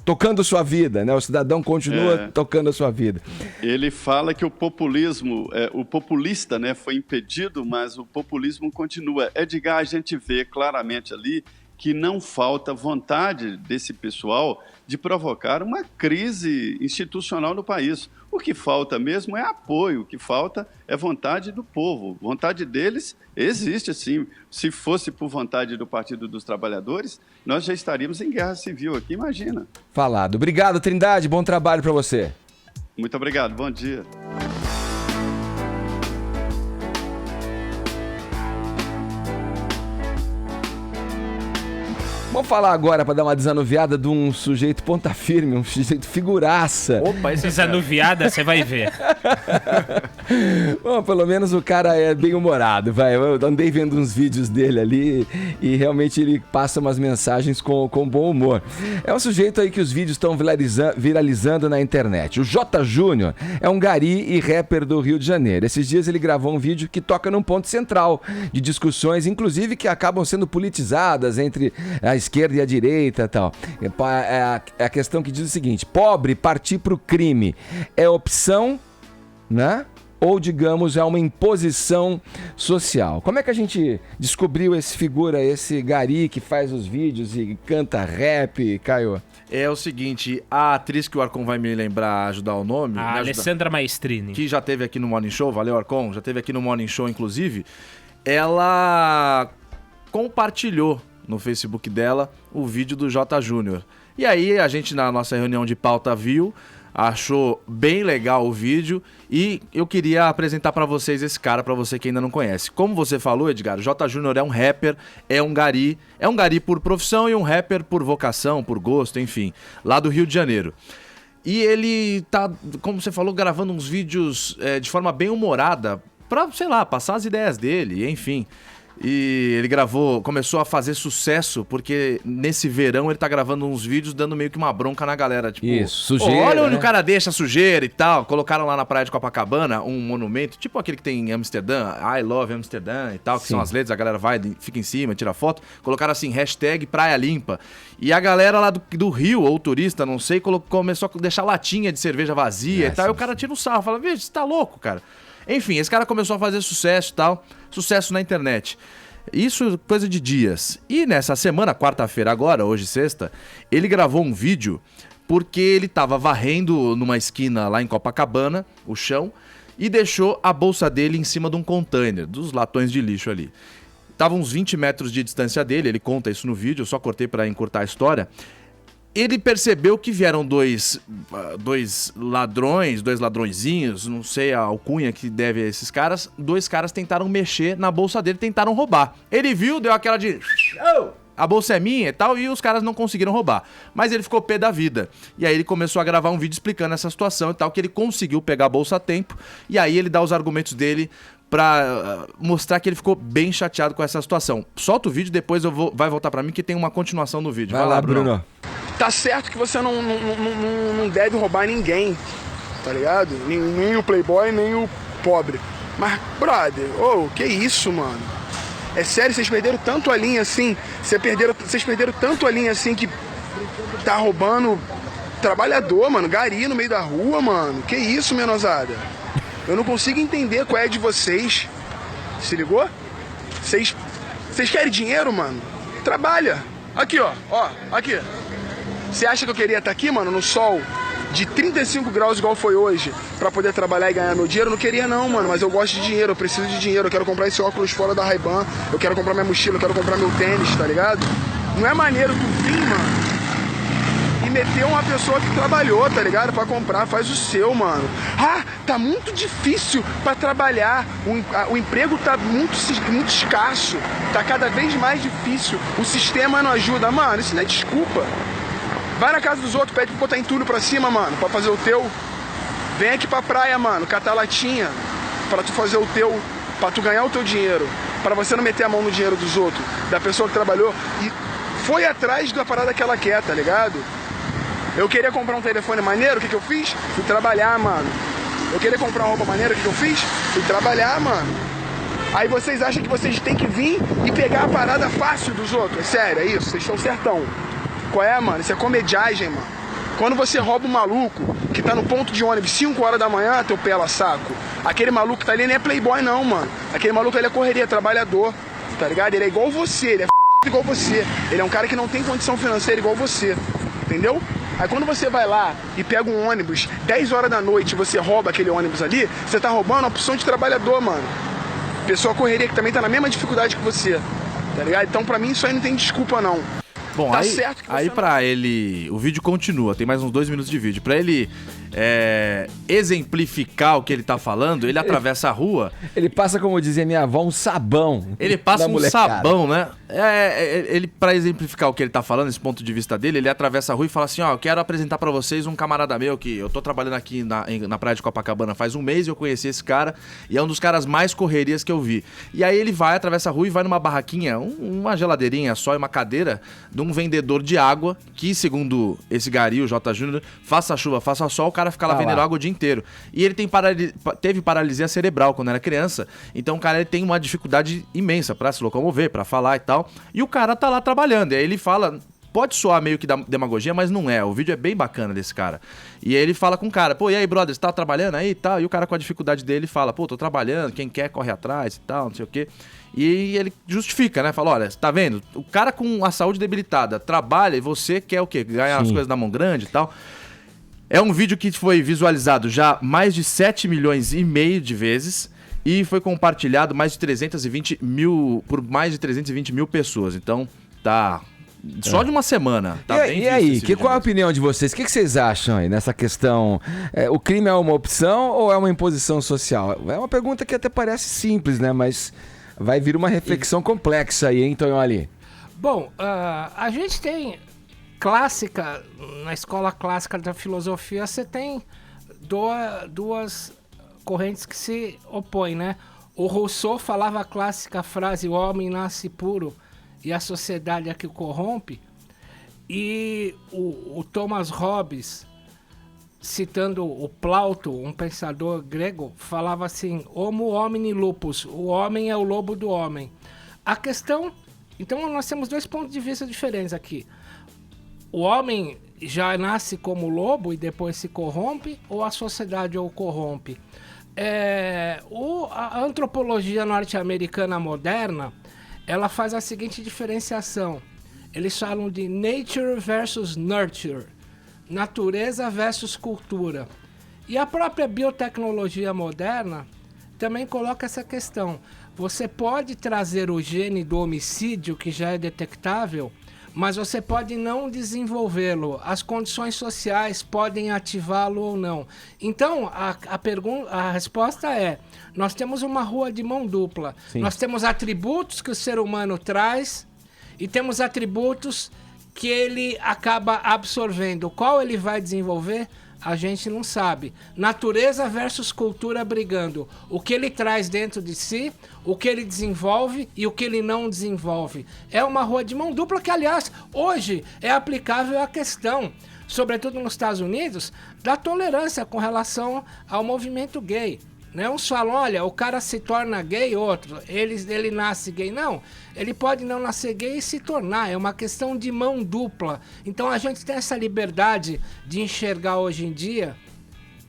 tocando sua vida, né? O cidadão continua tocando a sua vida. Ele fala que o populismo, o populista, né, foi impedido, mas o populismo continua. Edgar, a gente vê claramente ali que não falta vontade desse pessoal de provocar uma crise institucional no país. O que falta mesmo é apoio, o que falta é vontade do povo. Vontade deles existe, sim. Se fosse por vontade do Partido dos Trabalhadores, nós já estaríamos em guerra civil aqui, imagina. Falado. Obrigado, Trindade. Bom trabalho para você. Muito obrigado. Bom dia. Vamos falar agora, para dar uma desanuviada, de um sujeito ponta firme, um sujeito figuraça. Opa, esse desanuviada você vai ver. Bom, pelo menos o cara é bem humorado, vai. Eu andei vendo uns vídeos dele ali e realmente ele passa umas mensagens com bom humor. É um sujeito aí que os vídeos estão viralizando na internet. O J. Júnior é um gari e rapper do Rio de Janeiro. Esses dias ele gravou um vídeo que toca num ponto central de discussões, inclusive que acabam sendo politizadas entre a esquerda e a direita e tal. É a questão que diz o seguinte: pobre partir pro crime é opção, né? Ou, digamos, é uma imposição social. Como é que a gente descobriu esse figura, esse gari que faz os vídeos e canta rap, Caio? É o seguinte, a atriz que o Arcon vai me lembrar, ajudar o nome... A Alessandra Maestrini. Que já esteve aqui no Morning Show, valeu, Arcon, já esteve aqui no Morning Show, inclusive. Ela compartilhou no Facebook dela o vídeo do J. Júnior. E aí a gente, na nossa reunião de pauta, viu, achou bem legal o vídeo e eu queria apresentar pra vocês esse cara, pra você que ainda não conhece. Como você falou, Edgar, o J. Júnior é um rapper, é um gari por profissão e um rapper por vocação, por gosto, enfim, lá do Rio de Janeiro. E ele tá, como você falou, gravando uns vídeos de forma bem humorada pra, sei lá, passar as ideias dele, enfim. E ele começou a fazer sucesso porque nesse verão ele tá gravando uns vídeos dando meio que uma bronca na galera, tipo, isso, sujeira, olha onde né? O cara deixa sujeira e tal. Colocaram lá na praia de Copacabana um monumento, tipo aquele que tem em Amsterdã, I love Amsterdã e tal, que são as letras, a galera vai, fica em cima, tira foto. Colocaram assim, hashtag Praia Limpa. E a galera lá do Rio, ou turista, não sei, começou a deixar latinha de cerveja vazia e tal. E o cara tira um sarro, fala, veja, você tá louco, cara. Enfim, esse cara começou a fazer sucesso e tal, sucesso na internet. Isso coisa de dias. E nessa semana, quarta-feira agora, hoje sexta, ele gravou um vídeo porque ele tava varrendo numa esquina lá em Copacabana, o chão, e deixou a bolsa dele em cima de um container, dos latões de lixo ali. Tava uns 20 metros de distância dele, ele conta isso no vídeo, eu só cortei para encurtar a história. ele percebeu que vieram dois ladrões, dois ladrõezinhos, não sei a alcunha que deve a esses caras, 2 caras tentaram mexer na bolsa dele, tentaram roubar. Ele viu, deu aquela de... A bolsa é minha e tal, e os caras não conseguiram roubar. Mas ele ficou pé da vida. E aí ele começou a gravar um vídeo explicando essa situação e tal, que ele conseguiu pegar a bolsa a tempo, e aí ele dá os argumentos dele pra mostrar que ele ficou bem chateado com essa situação. Solta o vídeo, depois vai voltar pra mim que tem uma continuação do vídeo. Vai lá, Bruno. Tá certo que você não deve roubar ninguém, tá ligado? Nem o playboy, nem o pobre. Mas, brother, que isso, mano? É sério, vocês perderam tanto a linha assim, vocês perderam tanto a linha assim que tá roubando trabalhador, mano, gari no meio da rua, mano. Que isso, menosada? Eu não consigo entender qual é a de vocês. Se ligou? Vocês querem dinheiro, mano? Trabalha. Aqui, ó, aqui. Você acha que eu queria estar aqui, mano, no sol de 35 graus igual foi hoje, pra poder trabalhar e ganhar meu dinheiro? Eu não queria não, mano, mas eu gosto de dinheiro, eu preciso de dinheiro, eu quero comprar esse óculos fora da Ray-Ban, eu quero comprar minha mochila, eu quero comprar meu tênis, tá ligado? Não é maneiro tu vir, mano, e meter uma pessoa que trabalhou, tá ligado? Pra comprar, faz o seu, mano. Tá muito difícil pra trabalhar, o emprego tá muito escasso, tá cada vez mais difícil, o sistema não ajuda. Mano, isso não é desculpa. Vai na casa dos outros, pede pra botar entulho pra cima, mano, pra fazer o teu. Vem aqui pra praia, mano, catar latinha, pra tu fazer o teu, pra tu ganhar o teu dinheiro, pra você não meter a mão no dinheiro dos outros, da pessoa que trabalhou e foi atrás da parada que ela quer, tá ligado? Eu queria comprar um telefone maneiro, o que eu fiz? Fui trabalhar, mano. Eu queria comprar uma roupa maneira, o que eu fiz? Fui trabalhar, mano. Aí vocês acham que vocês têm que vir e pegar a parada fácil dos outros? É sério, é isso? Vocês estão certão. Qual é, mano? Isso é comediagem, mano. Quando você rouba um maluco que tá no ponto de ônibus 5 horas da manhã, teu pela saco, aquele maluco que tá ali nem é playboy não, mano. Aquele maluco ele é correria, trabalhador, tá ligado? Ele é igual você, ele é igual você. Ele é um cara que não tem condição financeira igual você, entendeu? Aí quando você vai lá e pega um ônibus 10 horas da noite e você rouba aquele ônibus ali, você tá roubando a opção de trabalhador, mano. Pessoa correria que também tá na mesma dificuldade que você, tá ligado? Então pra mim isso aí não tem desculpa não. Bom, tá aí, certo que aí você pra ele... O vídeo continua, tem mais uns 2 minutos de vídeo. Pra ele exemplificar o que ele tá falando, ele atravessa a rua... Ele passa, como dizia minha avó, um sabão. Ele passa um sabão, né? Ele, pra exemplificar o que ele tá falando, esse ponto de vista dele, ele atravessa a rua e fala assim, eu quero apresentar pra vocês um camarada meu que eu tô trabalhando aqui na praia de Copacabana faz um mês e eu conheci esse cara e é um dos caras mais correrias que eu vi. E aí ele vai, atravessa a rua e vai numa barraquinha, uma geladeirinha só e uma cadeira de um vendedor de água que, segundo esse gari, o J. Júnior, faça chuva, faça sol, o cara fica lá vendendo água o dia inteiro. E ele teve paralisia cerebral quando era criança, então o cara ele tem uma dificuldade imensa pra se locomover, pra falar e tal. E o cara tá lá trabalhando, e aí ele fala... Pode soar meio que demagogia, mas não é. O vídeo é bem bacana desse cara. E aí ele fala com o cara, e aí, brother, você tá trabalhando aí e tal? E o cara com a dificuldade dele fala, tô trabalhando, quem quer corre atrás e tal, não sei o quê. E ele justifica, né? Fala, olha, tá vendo? O cara com a saúde debilitada trabalha e você quer o quê? Ganhar as coisas na mão grande e tal. É um vídeo que foi visualizado já mais de 7 milhões e meio de vezes e foi compartilhado por mais de 320 mil pessoas. Então, tá... Só de uma semana. Tá bem e aí, qual é a opinião de vocês? O que vocês acham aí nessa questão? O crime é uma opção ou é uma imposição social? É uma pergunta que até parece simples, né? Mas vai vir uma reflexão complexa aí, hein, Tonholi? Bom, a gente tem na escola clássica da filosofia, você tem duas correntes que se opõem, né? O Rousseau falava a clássica frase, o homem nasce puro e a sociedade é que o corrompe. E o Thomas Hobbes, citando o Plauto, um pensador grego, falava assim, homo homini lupus, o homem é o lobo do homem. A questão... Então nós temos 2 pontos de vista diferentes aqui. O homem já nasce como lobo e depois se corrompe, ou a sociedade o corrompe? A antropologia norte-americana moderna, ela faz a seguinte diferenciação. Eles falam de nature versus nurture, natureza versus cultura. E a própria biotecnologia moderna também coloca essa questão. Você pode trazer o gene do homicídio, que já é detectável, mas você pode não desenvolvê-lo. As condições sociais podem ativá-lo ou não. Então, a resposta é, nós temos uma rua de mão dupla. Sim. Nós temos atributos que o ser humano traz e temos atributos que ele acaba absorvendo. Qual ele vai desenvolver? A gente não sabe. Natureza versus cultura brigando. O que ele traz dentro de si, o que ele desenvolve e o que ele não desenvolve. É uma rua de mão dupla que, aliás, hoje é aplicável à questão, sobretudo nos Estados Unidos, da tolerância com relação ao movimento gay. Né? Uns falam, olha, o cara se torna gay, outro, ele nasce gay. Não, ele pode não nascer gay e se tornar, é uma questão de mão dupla. Então a gente tem essa liberdade de enxergar hoje em dia,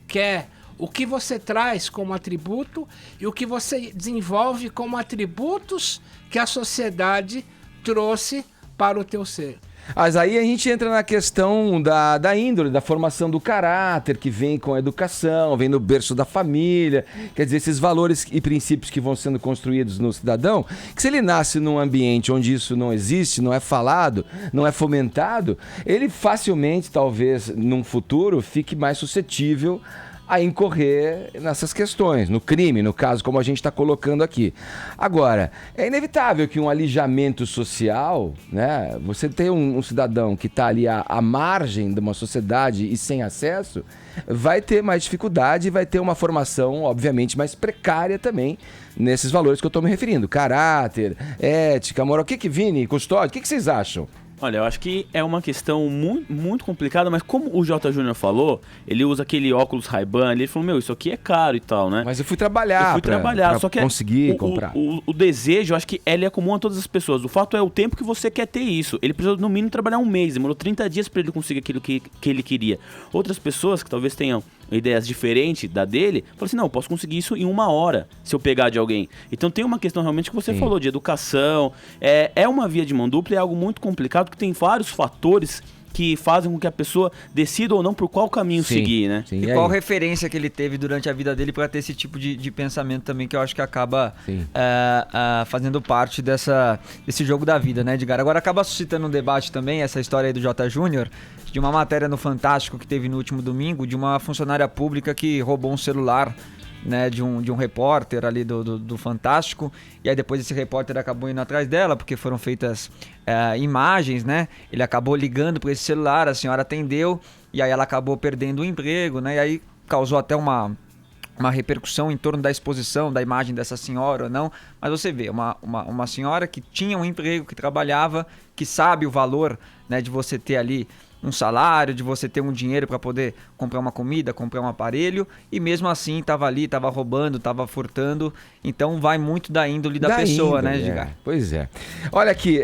que é o que você traz como atributo e o que você desenvolve como atributos que a sociedade trouxe para o teu ser. Mas aí a gente entra na questão da índole, da formação do caráter, que vem com a educação, vem no berço da família. Quer dizer, esses valores e princípios que vão sendo construídos no cidadão, que se ele nasce num ambiente onde isso não existe, não é falado, não é fomentado, ele facilmente, talvez, num futuro, fique mais suscetível a incorrer nessas questões, no crime, no caso, como a gente está colocando aqui. Agora, é inevitável que um alijamento social, né? Você tem um cidadão que está ali à margem de uma sociedade e sem acesso, vai ter mais dificuldade e vai ter uma formação, obviamente, mais precária também nesses valores que eu estou me referindo. Caráter, ética, moral. Vini, Custódio, o que vocês acham? Olha, eu acho que é uma questão muito, muito complicada, mas como o J. Júnior falou, ele usa aquele óculos Ray-Ban, ele falou, isso aqui é caro e tal, né? Mas eu fui trabalhar pra só que conseguir comprar. O desejo, eu acho que ele é comum a todas as pessoas. O fato é o tempo que você quer ter isso. Ele precisou, no mínimo, trabalhar um mês, demorou 30 dias para ele conseguir aquilo que ele queria. Outras pessoas que talvez tenham ideias diferentes da dele, falam assim, não, eu posso conseguir isso em 1 hora, se eu pegar de alguém. Então tem uma questão realmente que você falou, de educação, é uma via de mão dupla, é algo muito complicado, que tem vários fatores que fazem com que a pessoa decida ou não por qual caminho seguir, né? Sim. E qual referência que ele teve durante a vida dele para ter esse tipo de pensamento também, que eu acho que acaba fazendo parte desse jogo da vida, né, Edgar? Agora acaba suscitando um debate também, essa história aí do J. Júnior, de uma matéria no Fantástico que teve no último domingo, de uma funcionária pública que roubou um celular, né, de um repórter ali do Fantástico, e aí depois esse repórter acabou indo atrás dela, porque foram feitas imagens, né, ele acabou ligando para esse celular, a senhora atendeu, e aí ela acabou perdendo o emprego, né, e aí causou até uma repercussão em torno da exposição da imagem dessa senhora ou não, mas você vê, uma senhora que tinha um emprego, que trabalhava, que sabe o valor, né, de você ter ali um salário, de você ter um dinheiro para poder comprar uma comida, comprar um aparelho, e mesmo assim estava ali, estava roubando, estava furtando. Então vai muito da índole da pessoa, índole, né, Edgar? Pois é. Olha aqui,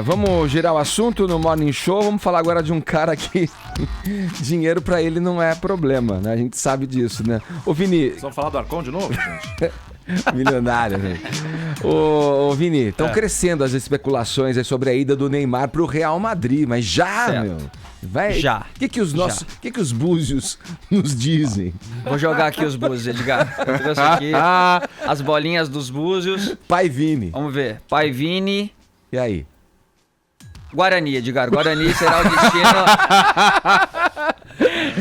vamos girar o assunto no Morning Show. Vamos falar agora de um cara que dinheiro para ele não é problema, né? A gente sabe disso, né? Ô, Vini... Vamos falar do Arcon de novo, gente? Milionário, gente. Ô, Vini, estão crescendo as especulações aí sobre a ida do Neymar pro Real Madrid, mas meu... Já. O que os búzios nos dizem? Vou jogar aqui os búzios, Edgar. Eu trouxe aqui as bolinhas dos búzios. Pai Vini. Vamos ver. Pai Vini. E aí? Guarani, Edgar. Guarani será o destino...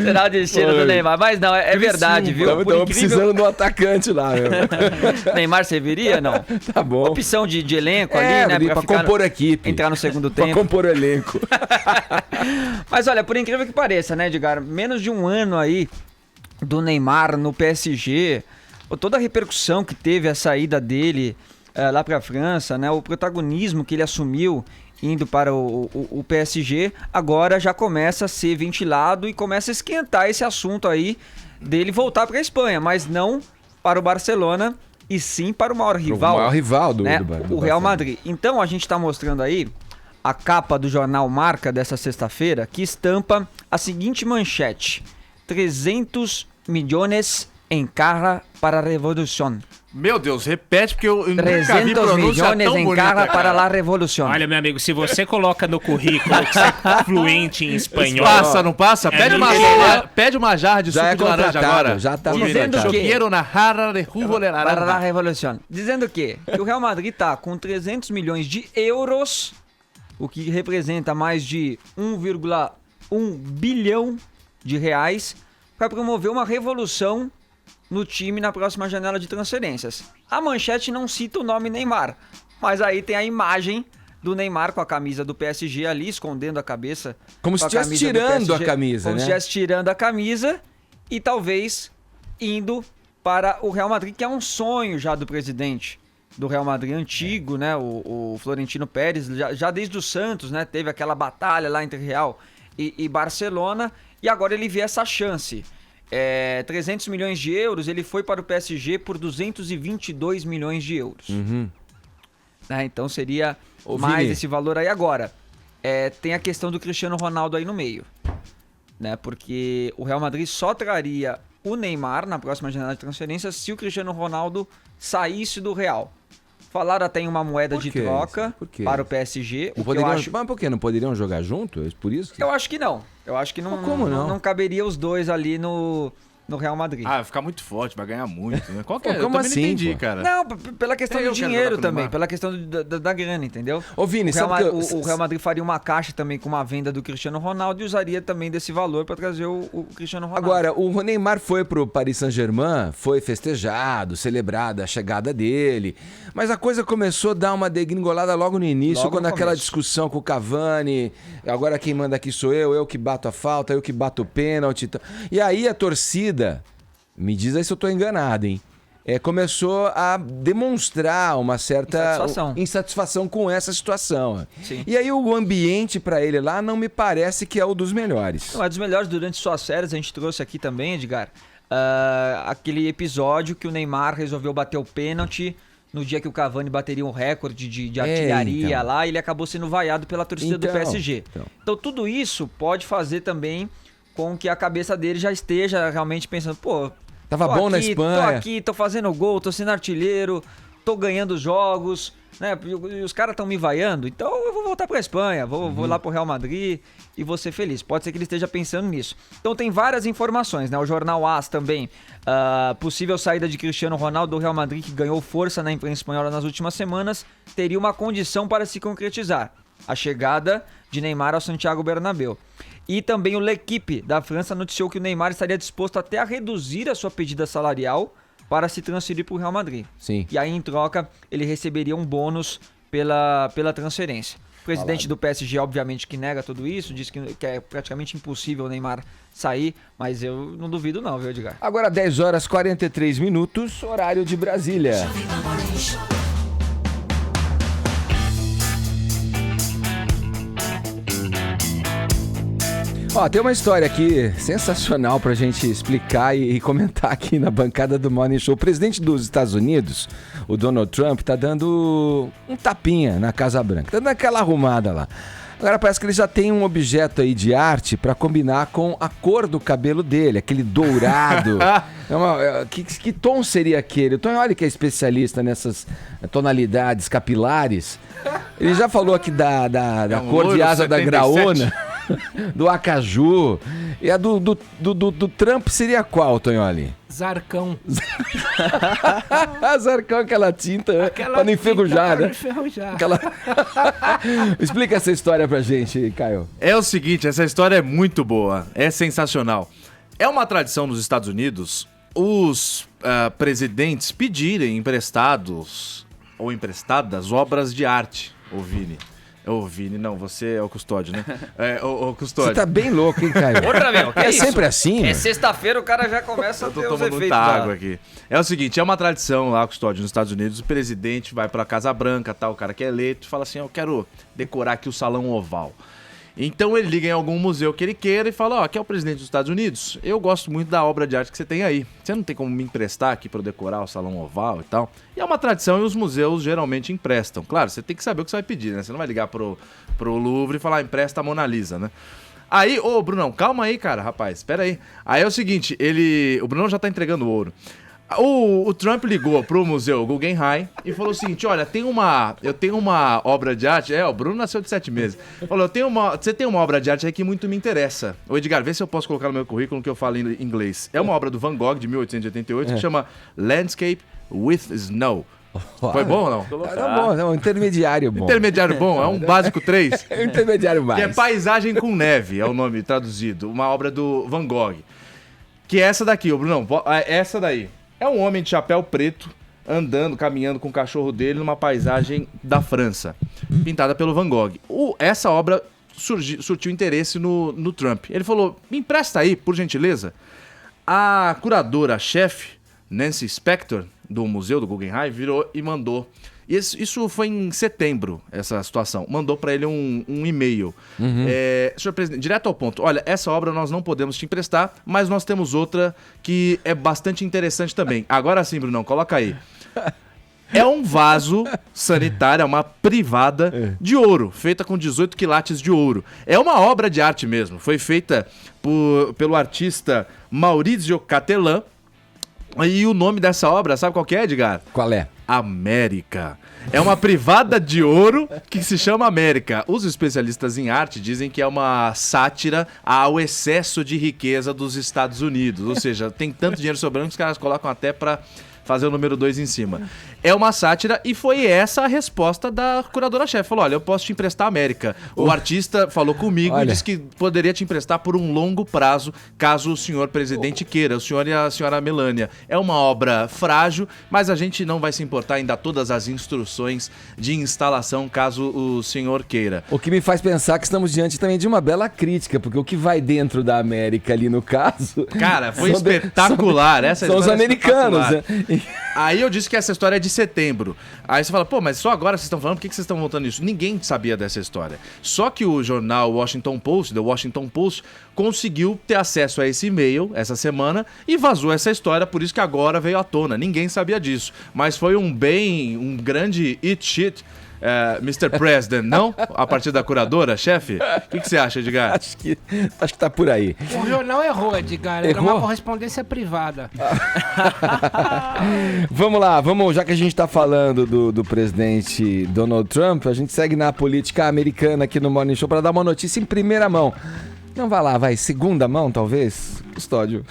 será o destino do Neymar. Mas não, é verdade, viu? Estamos precisando de um atacante lá, meu. Neymar serviria, não? Tá bom. Opção de elenco ali, né? Pra compor a equipe. Entrar no segundo tempo. Pra compor o elenco. Mas olha, por incrível que pareça, né, Edgar? Menos de um ano aí do Neymar no PSG, toda a repercussão que teve a saída dele lá pra França, né? O protagonismo que ele assumiu indo para o PSG, agora já começa a ser ventilado e começa a esquentar esse assunto aí dele voltar para a Espanha, mas não para o Barcelona, e sim para o maior rival. O maior rival do o Real Madrid. Então a gente está mostrando aí a capa do jornal Marca dessa sexta-feira, que estampa a seguinte manchete: 300 milhões em carro para a revolução. Meu Deus, repete, porque eu nunca vi 300 pronúncia milhões tão em bonita, carro cara. para a revolução. Olha, meu amigo, se você coloca no currículo que você é fluente em espanhol... Passa, não passa? Pede uma jarra de suco de laranja agora. Já tá dizendo que... Eu quero na jarra de jugo de para a laranja. revolução. Dizendo que o Real Madrid tá com 300 milhões de euros o que representa mais de 1,1 bilhão de reais, para promover uma revolução no time na próxima janela de transferências. A manchete não cita o nome Neymar, mas aí tem a imagem do Neymar com a camisa do PSG ali, escondendo a cabeça. Como se estivesse tirando a camisa, né? Como se estivesse tirando a camisa e talvez indo para o Real Madrid, que é um sonho já do presidente do Real Madrid antigo, né? O Florentino Pérez, já desde o Santos, né? Teve aquela batalha lá entre Real e Barcelona, e agora ele vê essa chance. 300 milhões de euros, ele foi para o PSG por 222 milhões de euros. Então seria mais esse valor aí. Agora, tem a questão do Cristiano Ronaldo aí no meio, né? Porque o Real Madrid só traria o Neymar na próxima janela de transferência se o Cristiano Ronaldo saísse do Real. Falaram até em uma moeda de troca para o PSG. Mas por que? Não poderiam jogar junto? Por isso? Eu acho que não. Eu acho que não caberia os dois ali no Real Madrid. Vai ficar muito forte, vai ganhar muito, né? Como eu também assim, não entendi, cara. Não, pela questão do dinheiro também, pela questão da grana, entendeu? Ô, Vini, o Real Madrid faria uma caixa também com uma venda do Cristiano Ronaldo e usaria também desse valor para trazer o Cristiano Ronaldo. Agora, o Neymar foi pro Paris Saint-Germain, foi festejado, celebrada a chegada dele, mas a coisa começou a dar uma degringolada logo no início, quando aquela discussão com o Cavani, agora quem manda aqui sou eu que bato a falta, eu que bato o pênalti. E aí a torcida, me diz aí se eu tô enganado, hein? Começou a demonstrar uma certa insatisfação com essa situação. Sim. E aí o ambiente para ele lá não me parece que é o dos melhores. Não é dos melhores. Durante suas férias, a gente trouxe aqui também, Edgar, aquele episódio que o Neymar resolveu bater o pênalti no dia que o Cavani bateria um recorde de artilharia lá, e ele acabou sendo vaiado pela torcida do PSG. Então tudo isso pode fazer também com que a cabeça dele já esteja realmente pensando, tava bom aqui, na Espanha. Tô aqui, tô fazendo gol, tô sendo artilheiro, tô ganhando jogos, né? E os caras estão me vaiando, então eu vou voltar pra Espanha, vou lá pro Real Madrid e vou ser feliz. Pode ser que ele esteja pensando nisso. Então tem várias informações, né? O jornal AS também, possível saída de Cristiano Ronaldo do Real Madrid, que ganhou força na imprensa espanhola nas últimas semanas, teria uma condição para se concretizar: a chegada de Neymar ao Santiago Bernabéu. E também o L'Équipe da França noticiou que o Neymar estaria disposto até a reduzir a sua pedida salarial para se transferir para o Real Madrid. Sim. E aí, em troca, ele receberia um bônus pela transferência. O presidente do PSG, obviamente, que nega tudo isso, diz que é praticamente impossível o Neymar sair, mas eu não duvido não, viu, Edgar? Agora 10 horas 43 minutos, horário de Brasília. Tem uma história aqui sensacional pra gente explicar e comentar aqui na bancada do Morning Show. O presidente dos Estados Unidos, o Donald Trump, tá dando um tapinha na Casa Branca, tá dando aquela arrumada lá. Agora parece que ele já tem um objeto aí de arte pra combinar com a cor do cabelo dele, aquele dourado. Que tom seria aquele? O Tom, olha que é especialista nessas tonalidades capilares. Ele já falou aqui da cor de asa 77. Da graúna. Do acaju. E a do Trump seria qual, Tonholi? Zarcão. Zarcão, aquela tinta pra não enferrujar, né? Explica essa história pra gente, Caio. É o seguinte, essa história é muito boa, é sensacional. É uma tradição nos Estados Unidos os presidentes pedirem emprestados ou emprestadas obras de arte, Ô, Vini, não, você é o Custódio, né? O Custódio. Você tá bem louco, hein, Caio? Porra, meu, que é sempre assim? É sexta-feira, o cara já começa a ter os efeitos. Eu tô tomando muita água aqui. É o seguinte, é uma tradição lá, Custódio, nos Estados Unidos, o presidente vai pra Casa Branca, o cara que é eleito, fala assim, eu quero decorar aqui o Salão Oval. Então ele liga em algum museu que ele queira e fala, aqui é o presidente dos Estados Unidos, eu gosto muito da obra de arte que você tem aí. Você não tem como me emprestar aqui para eu decorar o Salão Oval e tal? E é uma tradição e os museus geralmente emprestam. Claro, você tem que saber o que você vai pedir, né? Você não vai ligar pro Louvre e falar, empresta a Mona Lisa, né? Aí, Brunão, calma aí, cara, rapaz, espera aí. Aí é o seguinte, o Brunão já tá entregando ouro. O Trump ligou pro museu Guggenheim e falou o seguinte, olha, eu tenho uma obra de arte, o Bruno nasceu de 7 meses, falou, você tem uma obra de arte aí que muito me interessa. Ô Edgar, vê se eu posso colocar no meu currículo que eu falo em inglês. É uma obra do Van Gogh, de 1888, que chama Landscape with Snow, Foi bom ou não? Tá bom, é um intermediário bom. Intermediário bom, é um básico 3. É um intermediário mais. Que é Paisagem com Neve, é o nome traduzido. Uma obra do Van Gogh. Que é essa daqui, Brunão. Essa daí. É um homem de chapéu preto, andando, caminhando com o cachorro dele numa paisagem da França. Pintada pelo Van Gogh. Essa obra surtiu interesse no Trump. Ele falou, me empresta aí, por gentileza. A curadora-chefe, Nancy Spector, do Museu do Guggenheim, virou e mandou. Isso foi em setembro, essa situação. Mandou para ele um e-mail. Senhor presidente, direto ao ponto. Olha, essa obra nós não podemos te emprestar, mas nós temos outra que é bastante interessante também. Agora sim, Brunão, coloca aí. É um vaso sanitário, é uma privada de ouro, feita com 18 quilates de ouro. É uma obra de arte mesmo. Foi feita pelo artista Maurizio Cattelan. E o nome dessa obra, sabe qual que é, Edgar? Qual é? América. É uma privada de ouro que se chama América. Os especialistas em arte dizem que é uma sátira ao excesso de riqueza dos Estados Unidos. Ou seja, tem tanto dinheiro sobrando que os caras colocam até pra fazer o número 2 em cima. É uma sátira e foi essa a resposta da curadora-chefe. Falou, olha, eu posso te emprestar a América. O artista falou comigo e disse que poderia te emprestar por um longo prazo, caso o senhor presidente queira, o senhor e a senhora Melania. É uma obra frágil, mas a gente não vai se importar em dar todas as instruções de instalação, caso o senhor queira. O que me faz pensar que estamos diante também de uma bela crítica, porque o que vai dentro da América ali no caso... Cara, foi espetacular. São os americanos, né? Aí eu disse que essa história é de setembro. Aí você fala, pô, mas só agora vocês estão falando, por que vocês estão voltando nisso? Ninguém sabia dessa história. Só que o jornal Washington Post, The Washington Post, conseguiu ter acesso a esse e-mail essa semana e vazou essa história, por isso que agora veio à tona. Ninguém sabia disso. Mas foi um grande eat shit, Mr. President, não? A partir da curadora, chefe? O que você acha, Edgar? Acho que tá por aí. O jornal errou, Edgar. Era uma correspondência privada. Vamos lá, já que a gente tá falando do presidente Donald Trump, a gente segue na política americana aqui no Morning Show para dar uma notícia em primeira mão. Não vai lá, segunda mão, talvez? Custódio.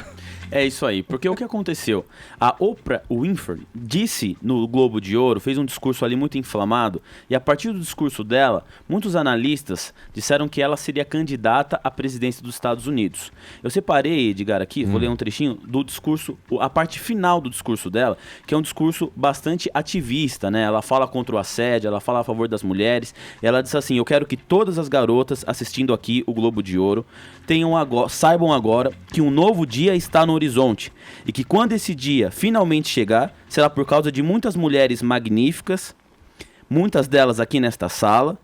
É isso aí, porque o que aconteceu? A Oprah Winfrey disse no Globo de Ouro, fez um discurso ali muito inflamado, e a partir do discurso dela, muitos analistas disseram que ela seria candidata à presidência dos Estados Unidos. Eu separei, Edgar, aqui, vou ler um trechinho do discurso, a parte final do discurso dela, que é um discurso bastante ativista, né? Ela fala contra o assédio, ela fala a favor das mulheres, e ela disse assim, eu quero que todas as garotas assistindo aqui o Globo de Ouro saibam agora que um novo dia está no horizonte e que quando esse dia finalmente chegar, será por causa de muitas mulheres magníficas, muitas delas aqui nesta sala,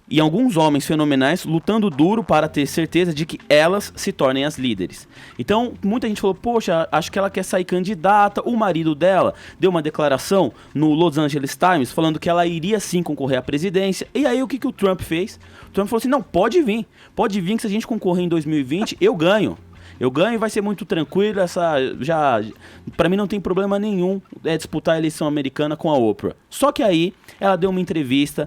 e alguns homens fenomenais lutando duro para ter certeza de que elas se tornem as líderes. Então, muita gente falou, poxa, acho que ela quer sair candidata. O marido dela deu uma declaração no Los Angeles Times falando que ela iria sim concorrer à presidência. E aí, o que o Trump fez? O Trump falou assim, não, pode vir que se a gente concorrer em 2020, eu ganho e vai ser muito tranquilo, pra mim não tem problema nenhum disputar a eleição americana com a Oprah. Só que aí ela deu uma entrevista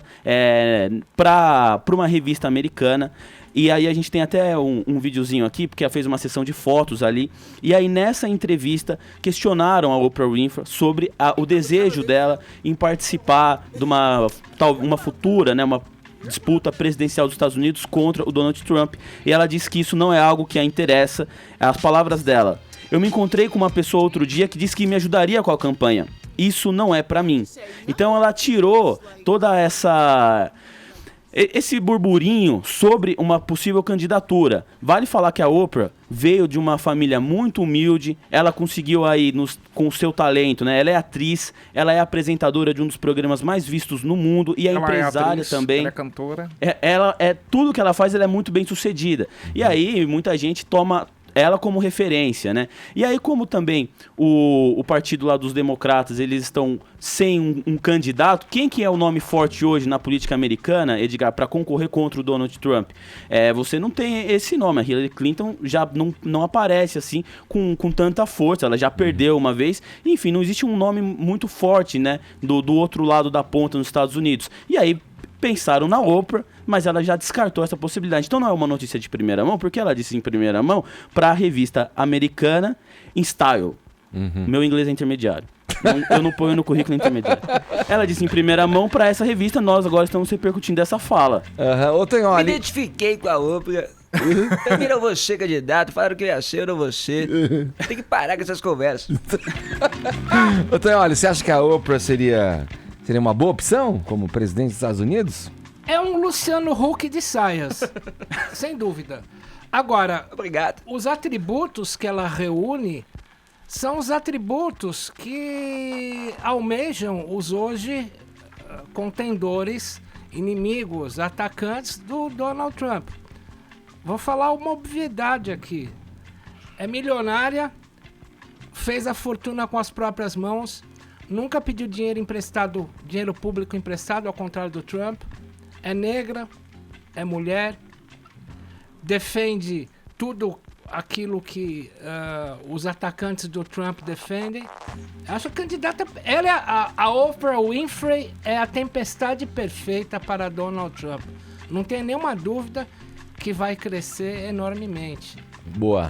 pra uma revista americana, e aí a gente tem até um videozinho aqui, porque ela fez uma sessão de fotos ali, e aí nessa entrevista questionaram a Oprah Winfrey sobre o desejo dela em participar de uma futura, né, uma disputa presidencial dos Estados Unidos contra o Donald Trump, e ela disse que isso não é algo que a interessa. As palavras dela: eu me encontrei com uma pessoa outro dia que disse que me ajudaria com a campanha, isso não é pra mim. Então ela tirou toda esse burburinho sobre uma possível candidatura. Vale falar que a Oprah veio de uma família muito humilde, ela conseguiu aí, com o seu talento, né? Ela é atriz, ela é apresentadora de um dos programas mais vistos no mundo e ela empresária atriz, também. Ela é cantora. Tudo que ela faz, ela é muito bem sucedida. E aí, muita gente toma ela como referência, né? E aí, como também o partido lá dos democratas, eles estão sem um candidato, quem que é o nome forte hoje na política americana, Edgar, para concorrer contra o Donald Trump? Você não tem esse nome, a Hillary Clinton já não aparece assim com tanta força, ela já perdeu uma vez, enfim, não existe um nome muito forte, né, do outro lado da ponta nos Estados Unidos. E aí, pensaram na Oprah, mas ela já descartou essa possibilidade. Então não é uma notícia de primeira mão, porque ela disse em primeira mão para a revista americana In Style. Meu inglês é intermediário. Eu não ponho no currículo intermediário. Ela disse em primeira mão pra essa revista, nós agora estamos repercutindo essa fala. Ô, Tonholi. Me identifiquei com a Oprah. Viram você candidato, falaram que eu ia ser ou não você. Tem que parar com essas conversas. Ô, Tonholi, você acha que a Oprah seria uma boa opção como presidente dos Estados Unidos? É um Luciano Huck de saias. Sem dúvida. Agora, obrigado. Os atributos que ela reúne são os atributos que almejam os hoje contendores, inimigos, atacantes do Donald Trump. Vou falar uma obviedade aqui. É milionária, fez a fortuna com as próprias mãos, nunca pediu dinheiro público emprestado, ao contrário do Trump. É negra, é mulher, defende tudo aquilo que os atacantes do Trump defendem. Acho que a candidata... Ela é a Oprah Winfrey é a tempestade perfeita para Donald Trump. Não tem nenhuma dúvida que vai crescer enormemente. Boa.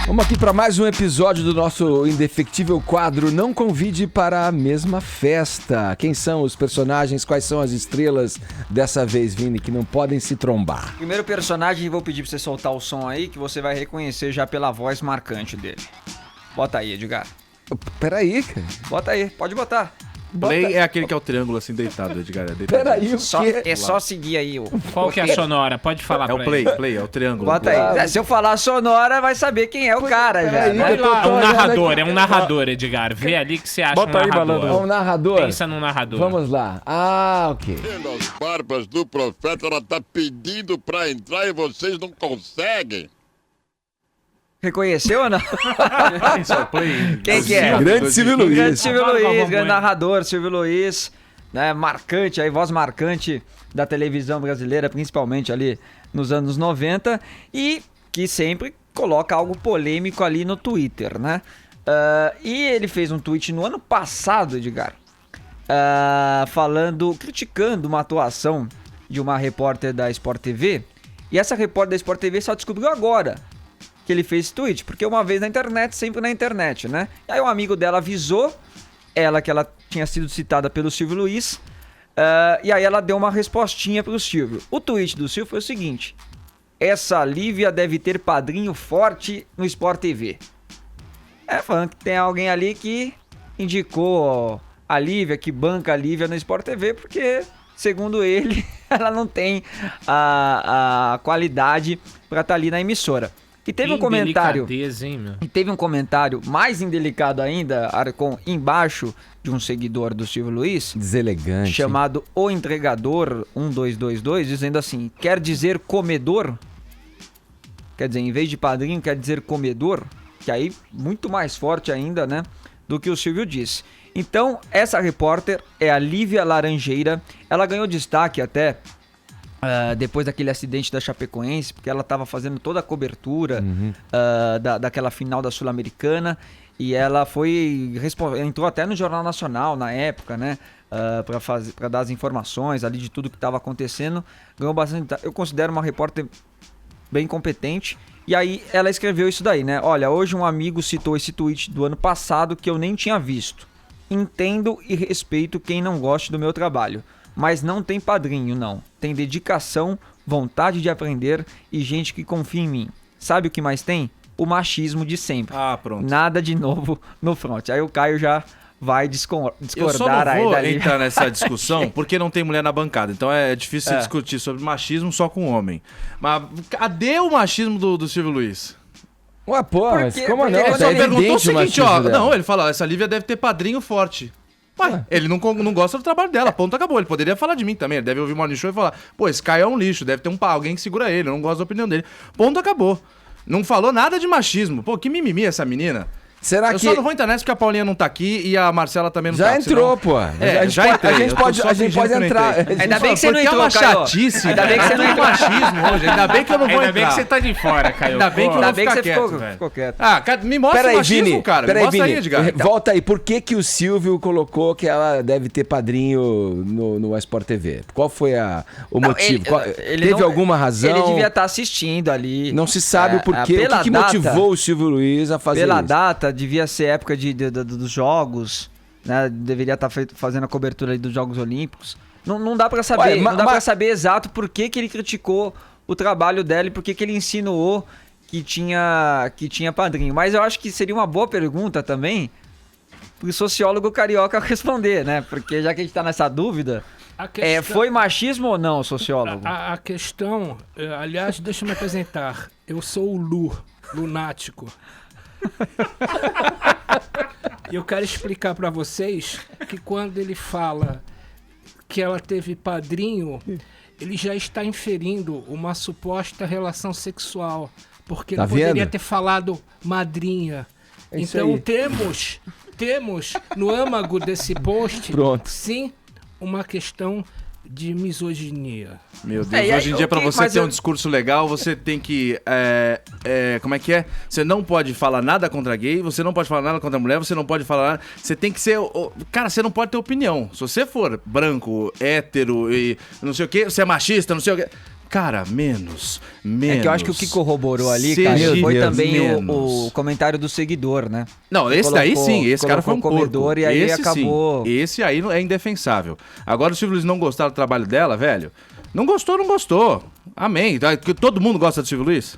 Vamos aqui para mais um episódio do nosso indefectível quadro Não Convide para a Mesma Festa. Quem são os personagens, quais são as estrelas dessa vez, Vini, que não podem se trombar? Primeiro personagem, vou pedir para você soltar o som aí, que você vai reconhecer já pela voz marcante dele. Bota aí, Edgar. Peraí, cara. Bota aí, pode botar. Play é aquele que é o triângulo assim deitado, Edgar. Peraí, o quê? É só seguir aí. Qual que é a sonora? Pode falar pra ele. É o play, é o triângulo. Bota aí. Se eu falar sonora, vai saber quem é o cara já. Né? É um narrador, Edgar. Vê ali que você acha Bota um narrador. É um narrador? Pensa num narrador. Vamos lá. Ok. As barbas do profeta, ela tá pedindo pra entrar e vocês não conseguem. Reconheceu ou não? Quem que é? Grande Silvio Luiz. Grande Silvio Luiz, grande narrador, Silvio Luiz, né, marcante, aí, voz marcante da televisão brasileira, principalmente ali nos anos 90, e que sempre coloca algo polêmico ali no Twitter, né? E ele fez um tweet no ano passado, Edgar, criticando uma atuação de uma repórter da Sport TV, e essa repórter da Sport TV só descobriu agora que ele fez esse tweet, porque uma vez na internet, sempre na internet, né? E aí um amigo dela avisou ela que ela tinha sido citada pelo Silvio Luiz, e aí ela deu uma respostinha pro Silvio. O tweet do Silvio foi o seguinte: essa Lívia deve ter padrinho forte no Sport TV. Falando que tem alguém ali que indicou a Lívia, que banca a Lívia no Sport TV, porque, segundo ele, ela não tem a qualidade para estar ali na emissora. E teve um comentário. Hein, meu? E teve um comentário mais indelicado ainda, Arcon, embaixo de um seguidor do Silvio Luiz. Deselegante. Chamado O Entregador 1222, dizendo assim: quer dizer comedor? Quer dizer, em vez de padrinho, quer dizer comedor? Que aí, muito mais forte ainda, né? Do que o Silvio disse. Então, essa repórter é a Lívia Laranjeira. Ela ganhou destaque até depois daquele acidente da Chapecoense, porque ela estava fazendo toda a cobertura daquela final da Sul-Americana, e ela entrou até no Jornal Nacional na época, né, para dar as informações ali de tudo que estava acontecendo. Ganhou bastante. Eu considero uma repórter bem competente. E aí ela escreveu isso daí, né? Olha, hoje um amigo citou esse tweet do ano passado que eu nem tinha visto. Entendo e respeito quem não goste do meu trabalho, mas não tem padrinho, não. Tem dedicação, vontade de aprender e gente que confia em mim. Sabe o que mais tem? O machismo de sempre. Pronto. Nada de novo no front. Aí o Caio já vai discordar aí dali. Eu só não vou entrar nessa discussão porque não tem mulher na bancada. Então é difícil discutir sobre machismo só com homem. Mas cadê o machismo do Silvio Luiz? Ué, pô, mas como não? Ele só perguntou o seguinte, ó. Dela. Não, ele fala, essa Lívia deve ter padrinho forte. Ué, ele não gosta do trabalho dela, ponto, acabou. Ele poderia falar de mim também, ele deve ouvir o Morning Show e falar, pô, esse Caio é um lixo, deve ter alguém que segura ele, eu não gosto da opinião dele. Ponto, acabou. Não falou nada de machismo. Pô, que mimimi essa menina. Será eu só não vou entrar nessa porque a Paulinha não tá aqui e a Marcela também não tá. Já entrou, pô. A gente pode entrar. Ainda bem que você não entrou, Caio. É uma chatice. Ainda bem que você não entrou. Machismo hoje. Ainda bem que eu não vou entrar. Ainda bem que você tá de fora, Caio. Ainda bem que eu vou ficar quieto, ficou quieto. Me mostra o machismo, cara. Me mostra aí, Edgar. Volta aí. Por que o Silvio colocou que ela deve ter padrinho no Sport TV? Qual foi o motivo? Teve alguma razão? Ele devia estar assistindo ali. Não se sabe o porquê. O que motivou o Silvio Luiz a fazer isso? Pela data devia ser época dos jogos, né? Deveria estar fazendo a cobertura aí dos Jogos Olímpicos. Não dá pra saber, pra saber exato por que ele criticou o trabalho dela e por que ele insinuou que tinha padrinho. Mas eu acho que seria uma boa pergunta também pro sociólogo carioca responder, né? Porque já que a gente tá nessa dúvida, foi machismo ou não, sociólogo? A questão, aliás, deixa eu me apresentar. Eu sou o lunático. E eu quero explicar pra vocês que quando ele fala que ela teve padrinho, ele já está inferindo uma suposta relação sexual, porque ele poderia ter falado madrinha. Então temos no âmago desse post, sim, uma questão de misoginia. Meu Deus, hoje em dia pra você ter um discurso legal, você tem que... como é que é? Você não pode falar nada contra gay, você não pode falar nada contra mulher, você não pode falar nada... Você tem que ser... Cara, você não pode ter opinião. Se você for branco, hétero e não sei o quê, você é machista, não sei o quê... Cara, menos. É que eu acho que o que corroborou ali, cara, foi também o comentário do seguidor, né? Não, esse daí sim, esse cara foi um porco. E aí acabou... Sim. Esse aí é indefensável. Agora o Silvio Luiz não gostar do trabalho dela, velho, não gostou. Amém. Todo mundo gosta do Silvio Luiz?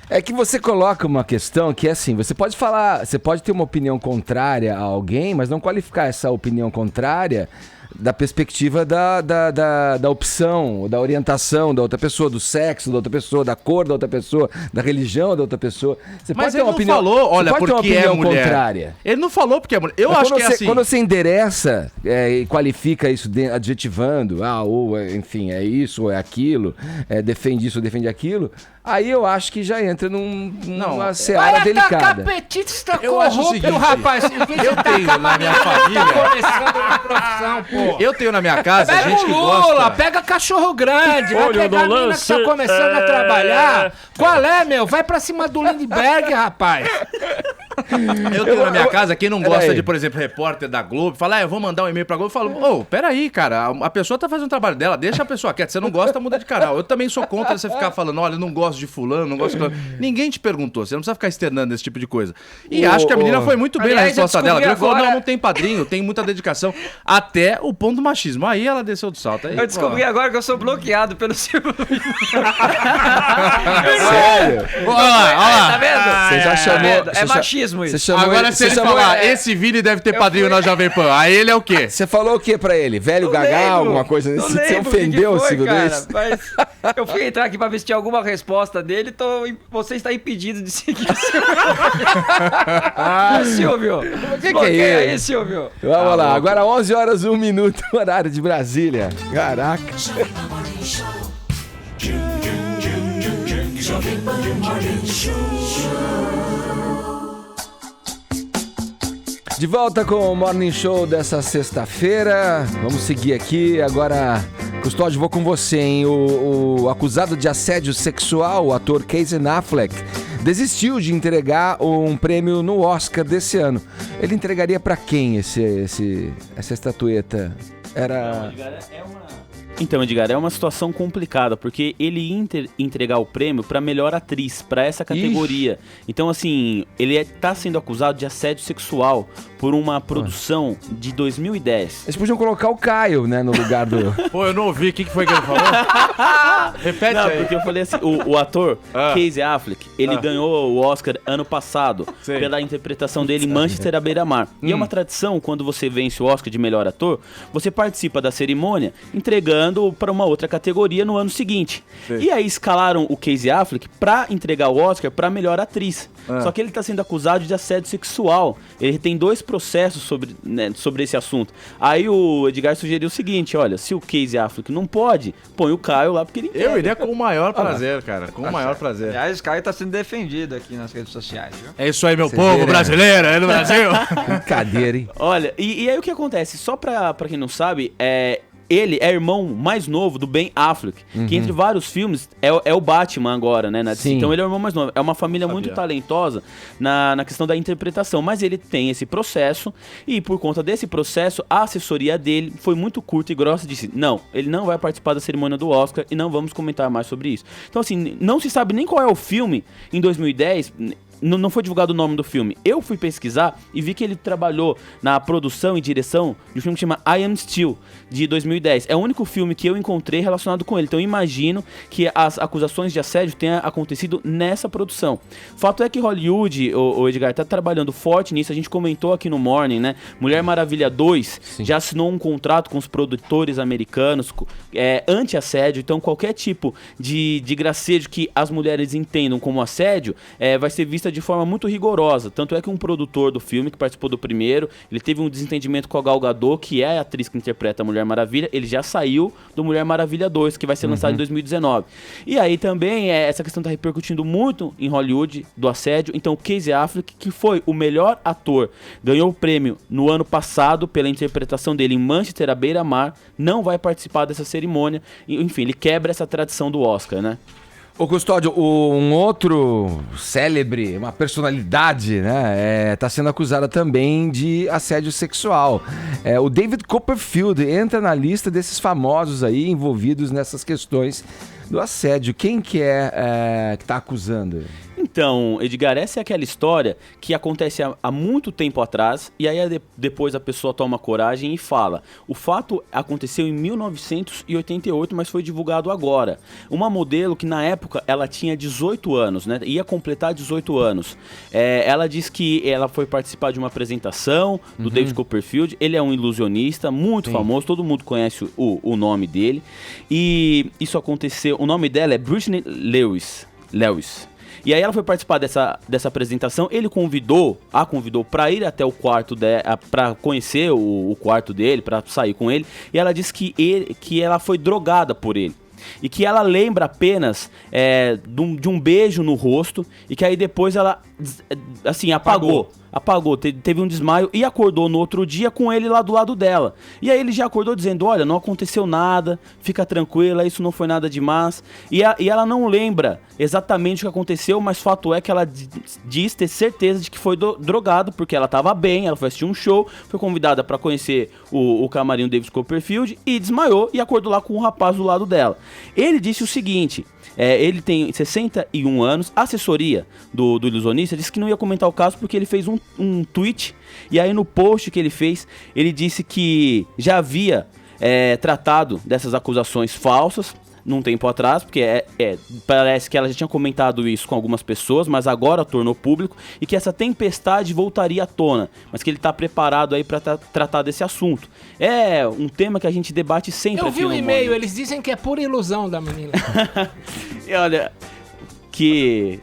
É que você coloca uma questão que é assim, você pode falar, você pode ter uma opinião contrária a alguém, mas não qualificar essa opinião contrária da perspectiva da opção, da orientação da outra pessoa, do sexo da outra pessoa, da cor da outra pessoa, da religião da outra pessoa. Você mas pode ele ter uma opinião, falou, olha, porque uma opinião mulher. Contrária. Ele não falou porque é mulher. Eu acho que é assim. Quando você endereça e qualifica isso adjetivando, enfim, é isso, ou é aquilo, defende isso ou defende aquilo, aí eu acho que já entra numa seara delicada. Capetista eu acho o seguinte, rapaz. Eu tenho na minha família... começando uma profissão, pô. Eu tenho na minha casa pega gente que Lula, gosta... Pega cachorro grande, vai pegar a menina que tá começando a trabalhar. Qual é, meu? Vai pra cima do Lindbergh, rapaz. Eu tenho na minha casa, quem não gosta de, por exemplo, repórter da Globo, fala, eu vou mandar um e-mail pra Globo, eu falo, peraí, cara, a pessoa tá fazendo o trabalho dela, deixa a pessoa quieta, você não gosta, muda de canal. Eu também sou contra você ficar falando, olha, eu não gosto de fulano, não gosto de fulano. Ninguém te perguntou, você não precisa ficar externando esse tipo de coisa. E acho que a menina foi muito bem na resposta dela. Ela falou, não tem padrinho, tem muita dedicação, até o ponto do machismo. Aí ela desceu do salto. Aí, eu descobri agora que eu sou bloqueado pelo Silvio Luiz. Sério? Olha lá. Tá vendo? Você já chamou... É machismo isso. Agora se ele falar, esse Vini deve ter padrinho na Jovem Pan, aí ele é o quê? Você falou o quê pra ele? Velho Gagá, alguma coisa nesse? Você ofendeu o Silvio Luiz? Mas eu fui entrar aqui pra ver se tinha alguma resposta dele, você está impedido de seguir o Silvio. O que é isso, Silvio? Vamos lá, agora 11 horas 1 minuto, horário de Brasília. Caraca. De volta com o Morning Show dessa sexta-feira. Vamos seguir aqui. Agora, Custódio, vou com você, hein? O acusado de assédio sexual, o ator Casey Affleck, desistiu de entregar um prêmio no Oscar desse ano. Ele entregaria pra quem essa estatueta? Então, Edgar, é uma situação complicada, porque ele ia entregar o prêmio pra melhor atriz, pra essa categoria. Ixi. Então, assim, ele tá sendo acusado de assédio sexual por uma produção de 2010. Eles podiam colocar o Caio, né, no lugar do... Pô, eu não ouvi, o que foi que ele falou? Repete aí. Porque eu falei assim, o ator Casey Affleck, ele ganhou o Oscar ano passado, pela interpretação dele em Manchester à beira-mar. E é uma tradição, quando você vence o Oscar de melhor ator, você participa da cerimônia entregando para uma outra categoria no ano seguinte. E aí escalaram o Casey Affleck pra entregar o Oscar pra melhor atriz. Só que ele tá sendo acusado de assédio sexual. Ele tem 2 processos sobre esse assunto. Aí o Edgar sugeriu o seguinte, olha, se o Casey Affleck não pode, põe o Caio lá porque ele quer. Eu iria com o maior prazer, cara. Com o maior prazer. Aliás, o Caio tá sendo defendido aqui nas redes sociais, viu? É isso aí, meu povo brasileiro, é no Brasil. Brincadeira, hein? Olha, e aí o que acontece? Só pra quem não sabe, ele é irmão mais novo do Ben Affleck, que entre vários filmes é o Batman agora, né? Então ele é o irmão mais novo. É uma família muito talentosa na questão da interpretação, mas ele tem esse processo e por conta desse processo, a assessoria dele foi muito curta e grossa e disse, não, ele não vai participar da cerimônia do Oscar e não vamos comentar mais sobre isso. Então assim, não se sabe nem qual é o filme em 2010... não foi divulgado o nome do filme. Eu fui pesquisar e vi que ele trabalhou na produção e direção de um filme que chama I Am Steel, de 2010. É o único filme que eu encontrei relacionado com ele. Então eu imagino que as acusações de assédio tenham acontecido nessa produção. Fato é que Hollywood, o Edgar, tá trabalhando forte nisso. A gente comentou aqui no Morning, né? Mulher Maravilha 2 já assinou um contrato com os produtores americanos anti-assédio. Então qualquer tipo de gracejo que as mulheres entendam como assédio vai ser vista de forma muito rigorosa. Tanto é que um produtor do filme que participou do primeiro, ele teve um desentendimento com a Gal Gadot, que é a atriz que interpreta a Mulher Maravilha. Ele já saiu do Mulher Maravilha 2, que vai ser lançado em 2019. E aí também essa questão tá repercutindo muito em Hollywood do assédio. Então o Casey Affleck, que foi o melhor ator, ganhou o prêmio no ano passado pela interpretação dele em Manchester à beira-mar, não vai participar dessa cerimônia. Enfim, ele quebra essa tradição do Oscar, né? Ô Custódio, um outro célebre, uma personalidade, né, tá sendo acusada também de assédio sexual. O David Copperfield entra na lista desses famosos aí envolvidos nessas questões do assédio. Quem que tá acusando? Então, Edgar, essa é aquela história que acontece há muito tempo atrás, e aí depois a pessoa toma coragem e fala. O fato aconteceu em 1988, mas foi divulgado agora. Uma modelo que na época ela tinha 18 anos, né? Ia completar 18 anos. Ela diz que ela foi participar de uma apresentação do David Copperfield. Ele é um ilusionista muito famoso, todo mundo conhece o nome dele. E isso aconteceu, o nome dela é Britney Lewis. E aí ela foi participar dessa apresentação, ele a convidou para ir até o quarto dela, para conhecer o quarto dele, para sair com ele, e ela disse que ela foi drogada por ele. E que ela lembra apenas de um beijo no rosto, e que aí depois ela, assim, apagou, teve um desmaio e acordou no outro dia com ele lá do lado dela. E aí ele já acordou dizendo, olha, não aconteceu nada, fica tranquila, isso não foi nada demais. E ela não lembra exatamente o que aconteceu, mas fato é que ela diz ter certeza de que foi drogado, porque ela estava bem, ela foi assistir um show, foi convidada para conhecer o camarim do David Copperfield e desmaiou e acordou lá com um rapaz do lado dela. Ele disse o seguinte... ele tem 61 anos, a assessoria do ilusionista disse que não ia comentar o caso porque ele fez um tweet, e aí no post que ele fez, ele disse que já havia tratado dessas acusações falsas num tempo atrás, porque parece que ela já tinha comentado isso com algumas pessoas, mas agora tornou público, e que essa tempestade voltaria à tona, mas que ele está preparado aí para tratar desse assunto. É um tema que a gente debate sempre. Eu vi um e-mail, eles dizem que é pura ilusão da menina. E olha, que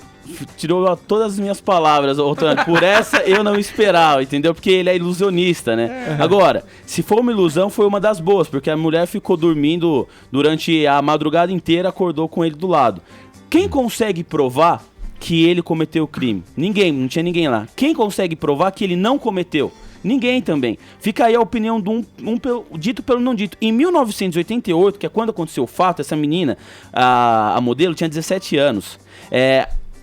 tirou todas as minhas palavras, Otávio. Por essa eu não esperava, entendeu? Porque ele é ilusionista, né? Agora, se for uma ilusão, foi uma das boas, porque a mulher ficou dormindo durante a madrugada inteira, acordou com ele do lado. Quem consegue provar que ele cometeu o crime? Ninguém, não tinha ninguém lá. Quem consegue provar que ele não cometeu? Ninguém também. Fica aí a opinião de dito pelo não dito. Em 1988, que é quando aconteceu o fato, essa menina, a modelo, tinha 17 anos.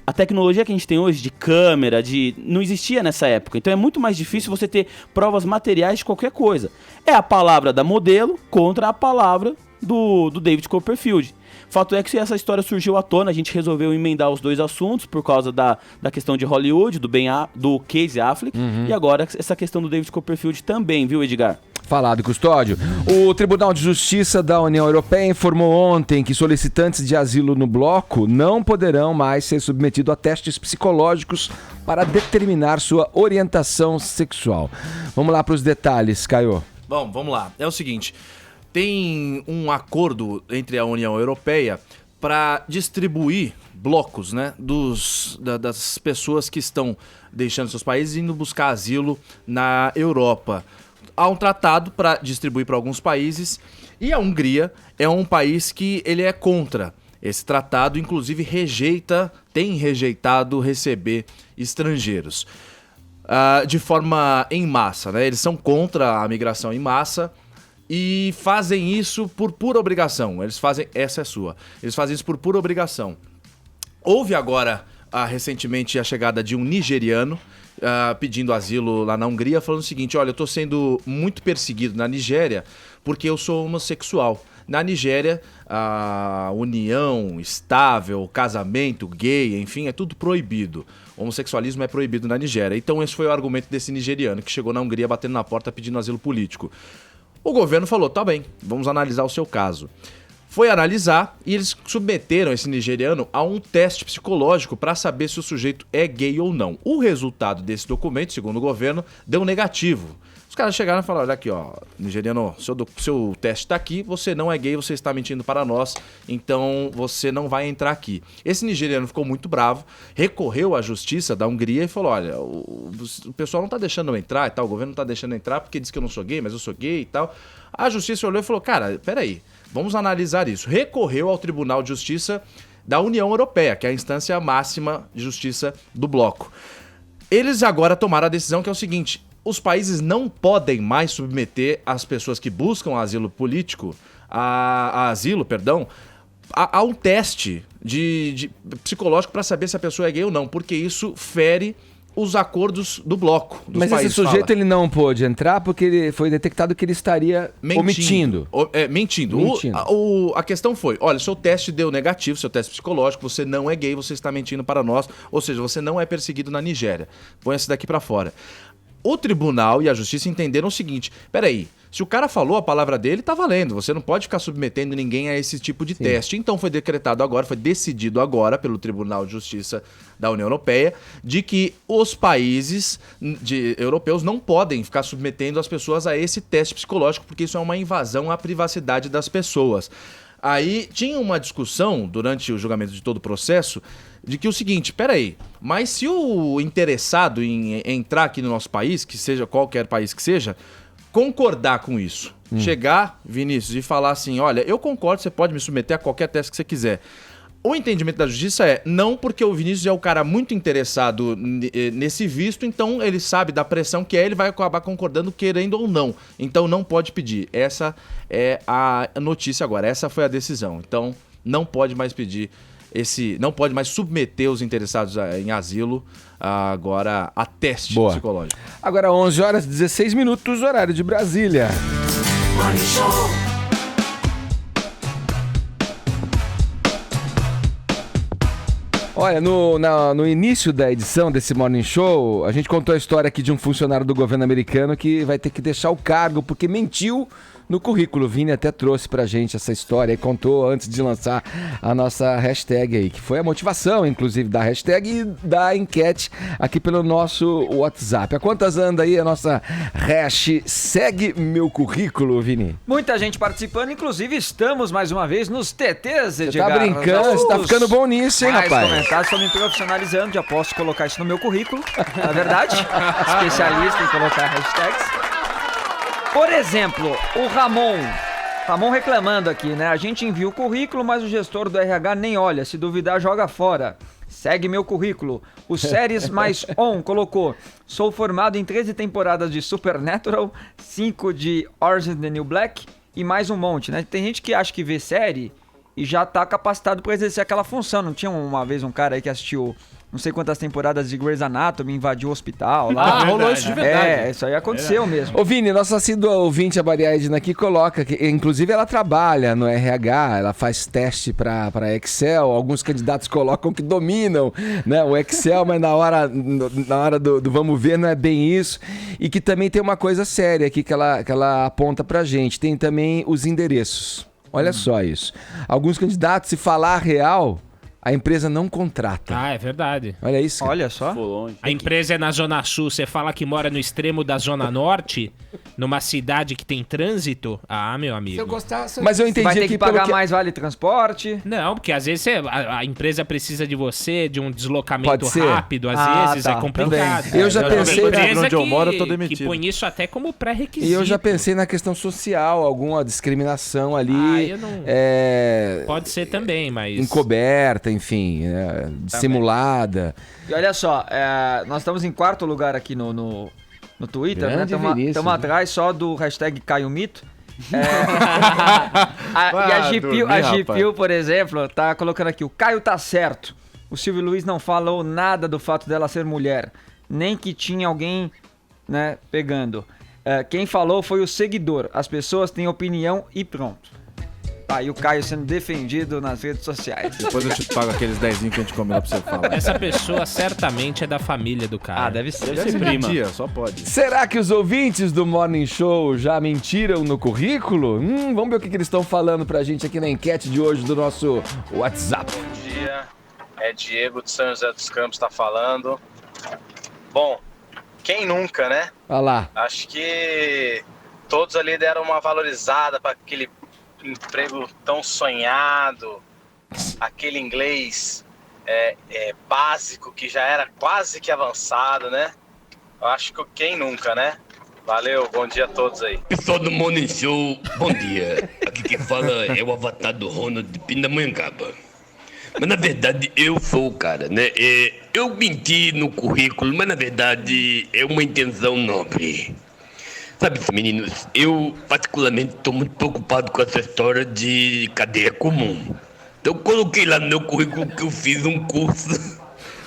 A tecnologia que a gente tem hoje de câmera, não existia nessa época. Então é muito mais difícil você ter provas materiais de qualquer coisa. É a palavra da modelo contra a palavra do David Copperfield. Fato é que essa história surgiu à tona, a gente resolveu emendar os dois assuntos por causa da questão de Hollywood, do Casey Affleck, e agora essa questão do David Copperfield também, viu, Edgar? Falado, Custódio. O Tribunal de Justiça da União Europeia informou ontem que solicitantes de asilo no bloco não poderão mais ser submetidos a testes psicológicos para determinar sua orientação sexual. Vamos lá para os detalhes, Caio. Bom, vamos lá. É o seguinte... Tem um acordo entre a União Europeia para distribuir blocos, né, das pessoas que estão deixando seus países e indo buscar asilo na Europa. Há um tratado para distribuir para alguns países e a Hungria é um país que ele é contra esse tratado, inclusive tem rejeitado receber estrangeiros de forma em massa, né? Eles são contra a migração em massa. E fazem isso por pura obrigação. Eles fazem isso por pura obrigação. Houve agora, recentemente, a chegada de um nigeriano pedindo asilo lá na Hungria, falando o seguinte: olha, eu tô sendo muito perseguido na Nigéria porque eu sou homossexual. na Nigéria, a união estável, casamento, gay, enfim, é tudo proibido. O homossexualismo é proibido na Nigéria. Então esse foi o argumento desse nigeriano que chegou na Hungria batendo na porta pedindo asilo político. O governo falou, tá bem, vamos analisar o seu caso. Foi analisar e eles submeteram esse nigeriano a um teste psicológico para saber se o sujeito é gay ou não. O resultado desse documento, segundo o governo, deu negativo. Os caras chegaram e falaram, olha aqui, ó, nigeriano, seu teste tá aqui, você não é gay, você está mentindo para nós, então você não vai entrar aqui. Esse nigeriano ficou muito bravo, recorreu à justiça da Hungria e falou, olha, o pessoal não tá deixando eu entrar e tal, o governo não tá deixando eu entrar porque diz que eu não sou gay, mas eu sou gay e tal. A justiça olhou e falou, cara, peraí, vamos analisar isso. Recorreu ao Tribunal de Justiça da União Europeia, que é a instância máxima de justiça do bloco. Eles agora tomaram a decisão que é o seguinte, os países não podem mais submeter as pessoas que buscam asilo político, a um teste de psicológico para saber se a pessoa é gay ou não, porque isso fere os acordos do bloco. Mas esse sujeito ele não pôde entrar porque ele foi detectado que ele estaria omitindo. Mentindo. A questão foi, olha, seu teste deu negativo, seu teste psicológico, você não é gay, você está mentindo para nós, ou seja, você não é perseguido na Nigéria. Põe esse daqui para fora. O tribunal e a justiça entenderam o seguinte, peraí, se o cara falou a palavra dele, tá valendo, você não pode ficar submetendo ninguém a esse tipo de teste. Então foi decretado agora, foi decidido agora pelo Tribunal de Justiça da União Europeia, de que os países europeus não podem ficar submetendo as pessoas a esse teste psicológico, porque isso é uma invasão à privacidade das pessoas. Aí tinha uma discussão durante o julgamento de todo o processo de que o seguinte, peraí, mas se o interessado em entrar aqui no nosso país, que seja qualquer país que seja, concordar com isso, chegar, Vinícius, e falar assim, olha, eu concordo, você pode me submeter a qualquer teste que você quiser. O entendimento da justiça é, não porque o Vinícius é o cara muito interessado nesse visto, então ele sabe da pressão que é, ele vai acabar concordando querendo ou não. Então não pode pedir. Essa é a notícia agora, essa foi a decisão. Então não pode mais pedir não pode mais submeter os interessados em asilo agora a teste psicológico. Agora 11 horas e 16 minutos, horário de Brasília. Morning Show. Olha, no início da edição desse Morning Show, a gente contou a história aqui de um funcionário do governo americano que vai ter que deixar o cargo porque mentiu no currículo. O Vini até trouxe pra gente essa história e contou antes de lançar a nossa hashtag aí, que foi a motivação, inclusive, da hashtag e da enquete aqui pelo nosso WhatsApp. A quantas anda aí a nossa hashtag meu currículo, Vini? Muita gente participando, inclusive estamos mais uma vez nos TTs, Edgar. Você tá brincando, você tá ficando bom nisso, hein, rapaz? Comentários, estou me profissionalizando, já posso colocar isso no meu currículo, na verdade. Especialista em colocar hashtags. Por exemplo, o Ramon reclamando aqui, né? A gente envia o currículo, mas o gestor do RH nem olha. Se duvidar, joga fora. Segue meu currículo. O Séries mais On colocou: sou formado em 13 temporadas de Supernatural, 5 de Orange is the New Black e mais um monte, né? Tem gente que acha que vê série e já tá capacitado para exercer aquela função. Não tinha uma vez um cara aí que assistiu não sei quantas temporadas de Grey's Anatomy, invadiu o hospital lá. Rolou isso de verdade. Isso aí aconteceu mesmo. Ô Vini, nossa assídua ouvinte, a Maria Edna aqui, coloca que, inclusive, ela trabalha no RH, ela faz teste para Excel, alguns candidatos colocam que dominam, né, o Excel, mas na hora do vamos ver não é bem isso, e que também tem uma coisa séria aqui que ela aponta pra gente, tem também os endereços. Olha só isso. Alguns candidatos, se falar real, a empresa não contrata. Ah, é verdade. Olha isso. Cara. Olha só. A empresa é na Zona Sul, você fala que mora no extremo da Zona Norte, numa cidade que tem trânsito. Ah, meu amigo. Se eu gostar, mas eu entendi vai ter que pagar mais vale transporte. Não, porque às vezes a empresa precisa de você, de um deslocamento rápido, às vezes é complicado. Eu já pensei onde eu moro, eu tô demitido. Que põe isso até como pré-requisito. E eu já pensei na questão social, alguma discriminação ali. Eu não... Pode ser também, mas... encoberta, enfim, dissimulada. E olha só, nós estamos em 4º lugar aqui no Twitter, grande, né? Estamos atrás só do hashtag Caio Mito. E a Gipil, por exemplo, tá colocando aqui: o Caio tá certo. O Silvio Luiz não falou nada do fato dela ser mulher, nem que tinha alguém, né, pegando. Quem falou foi o seguidor. As pessoas têm opinião e pronto. Tá aí o Caio sendo defendido nas redes sociais. Depois eu te pago aqueles 10 que a gente comeu pra você falar. Essa pessoa certamente é da família do cara. Ah, deve ser. Deve ser prima. Tia, só pode. Será que os ouvintes do Morning Show já mentiram no currículo? Vamos ver o que eles estão falando pra gente aqui na enquete de hoje do nosso WhatsApp. Bom dia, é Diego de São José dos Campos tá falando. Bom, quem nunca, né? Olha lá. Acho que todos ali deram uma valorizada para aquele emprego tão sonhado, aquele inglês básico que já era quase que avançado, né? Eu acho que quem nunca, né? Valeu, bom dia a todos aí. Pessoal do Morning Show, bom dia. Aqui quem fala é o avatar do Ronald de Pindamonhangaba. Mas na verdade eu sou o cara, né? Eu menti no currículo, mas na verdade é uma intenção nobre. Sabe, meninos, eu particularmente estou muito preocupado com essa história de cadeia comum. Então eu coloquei lá no meu currículo que eu fiz um curso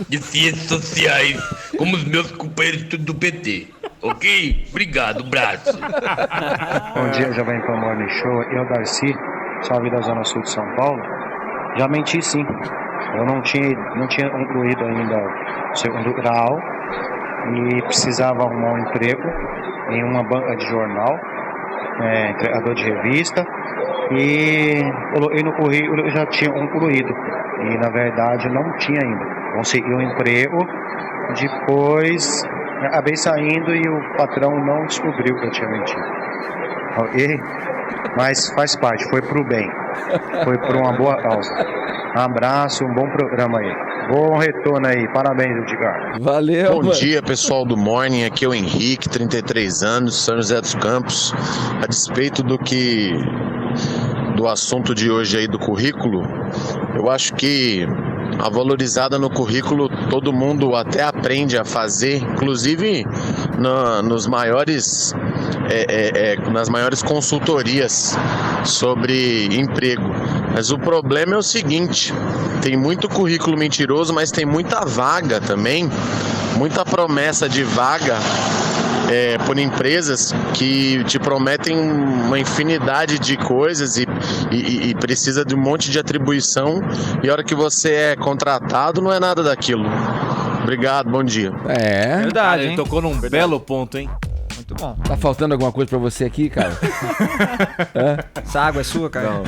de ciências sociais, como os meus companheiros do PT. Ok? Obrigado, braço. Bom dia, Jovem Pan Morning Show. Eu, Darcy, salve da Zona Sul de São Paulo. Já menti sim. Eu não tinha concluído ainda o segundo grau e precisava arrumar um emprego em uma banca de jornal, entregador de revista, e no currículo eu já tinha concluído e na verdade eu não tinha ainda. Consegui um emprego, depois acabei saindo e o patrão não descobriu que eu tinha mentido. Ok? Mas faz parte, foi pro bem, foi por uma boa causa. Um abraço, um bom programa aí. Bom retorno aí, parabéns, Edgar. Valeu, Bom dia, pessoal do Morning, aqui é o Henrique, 33 anos, São José dos Campos. A despeito do assunto de hoje aí do currículo, eu acho que a valorizada no currículo todo mundo até aprende a fazer, inclusive nas maiores consultorias sobre emprego. Mas o problema é o seguinte, tem muito currículo mentiroso, mas tem muita vaga também, muita promessa de vaga por empresas que te prometem uma infinidade de coisas e precisa de um monte de atribuição, e a hora que você é contratado não é nada daquilo. Obrigado, bom dia. Verdade, ele hein? tocou num belo ponto, hein? Muito bom. Tá faltando alguma coisa pra você aqui, cara? Essa água é sua, cara? Não.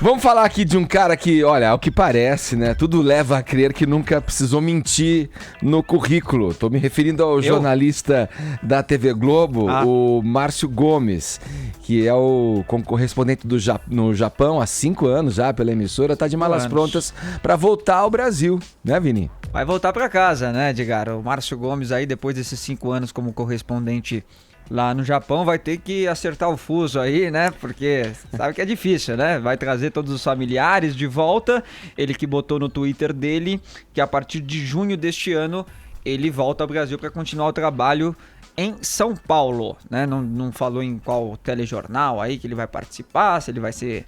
Vamos falar aqui de um cara que, olha, ao que parece, né? Tudo leva a crer que nunca precisou mentir no currículo. Tô me referindo ao jornalista da TV Globo, o Márcio Gomes, que é o correspondente no Japão há 5 anos já pela emissora, tá de malas prontas pra voltar ao Brasil, né, Vini? Vai voltar pra casa, né, Edgar? O Márcio Gomes aí, depois desses 5 anos como correspondente lá no Japão, vai ter que acertar o fuso aí, né? Porque sabe que é difícil, né? Vai trazer todos os familiares de volta. Ele que botou no Twitter dele que a partir de junho deste ano ele volta ao Brasil para continuar o trabalho em São Paulo, né? Não falou em qual telejornal aí que ele vai participar, se ele vai ser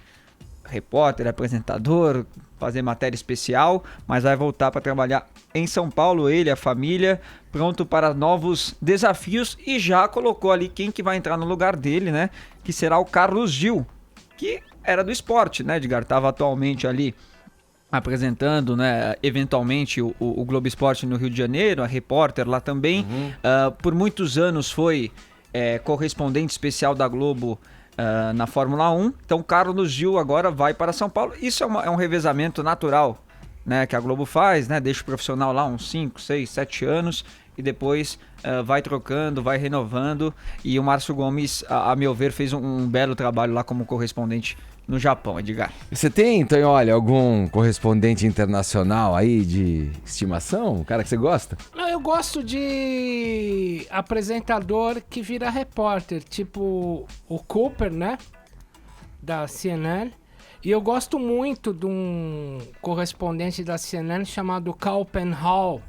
repórter, apresentador, fazer matéria especial, mas vai voltar para trabalhar em São Paulo, ele, a família, pronto para novos desafios, e já colocou ali quem que vai entrar no lugar dele, né? Que será o Carlos Gil, que era do esporte, né, Edgar? Estava atualmente ali apresentando, né, eventualmente o Globo Esporte no Rio de Janeiro, a repórter lá também. Por muitos anos foi correspondente especial da Globo na Fórmula 1. Então Carlos Gil agora vai para São Paulo. Isso é um revezamento natural, né, que a Globo faz, né? Deixa o profissional lá uns 5, 6, 7 anos e depois vai trocando, vai renovando. E o Márcio Gomes, a meu ver, fez um belo trabalho lá como correspondente no Japão, Edgar. Você tem, então, olha, algum correspondente internacional aí de estimação? Um cara que você gosta? Não, eu gosto de apresentador que vira repórter, tipo o Cooper, né? Da CNN. E eu gosto muito de um correspondente da CNN chamado Cal Penhall,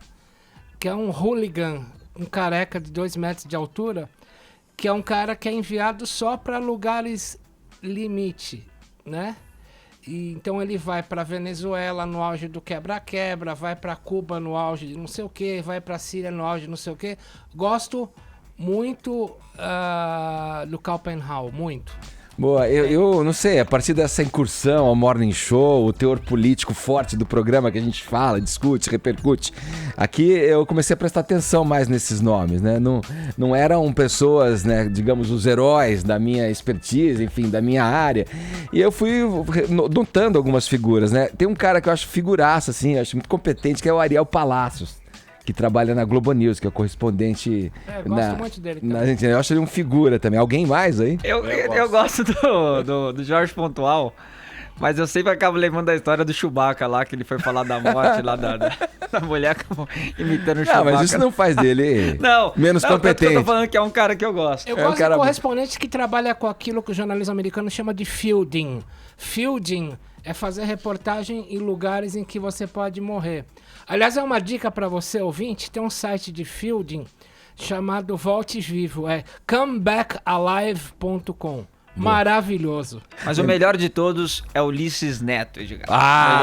que é um hooligan, um careca de 2 metros de altura, que é um cara que é enviado só para lugares limite, né? E então ele vai para Venezuela no auge do quebra-quebra, vai para Cuba no auge de não sei o que, vai para Síria no auge de não sei o que. Gosto muito do Cal Penhall, muito. Boa, eu não sei, a partir dessa incursão ao Morning Show, o teor político forte do programa que a gente fala, discute, repercute, aqui eu comecei a prestar atenção mais nesses nomes, né? Não eram pessoas, né, digamos, os heróis da minha expertise, enfim, da minha área. E eu fui notando algumas figuras, né? Tem um cara que eu acho figuraça, assim, eu acho muito competente, que é o Ariel Palacios, que trabalha na Globo News, que é o correspondente. Eu gosto muito dele também. Eu acho ele um figura também. Alguém mais aí? Eu gosto do Jorge Pontual, mas eu sempre acabo lembrando da história do Chewbacca lá, que ele foi falar da morte lá da mulher imitando o Chewbacca. Não, mas isso não faz dele menos competente. Eu tô falando que é um cara que eu gosto. Eu gosto de correspondente que trabalha com aquilo que o jornalismo americano chama de fielding. Fielding é fazer reportagem em lugares em que você pode morrer. Aliás, é uma dica para você, ouvinte, tem um site de fielding chamado Volte Vivo, é comebackalive.com. Maravilhoso. Mas o melhor de todos é Ulisses Neto, Edgar.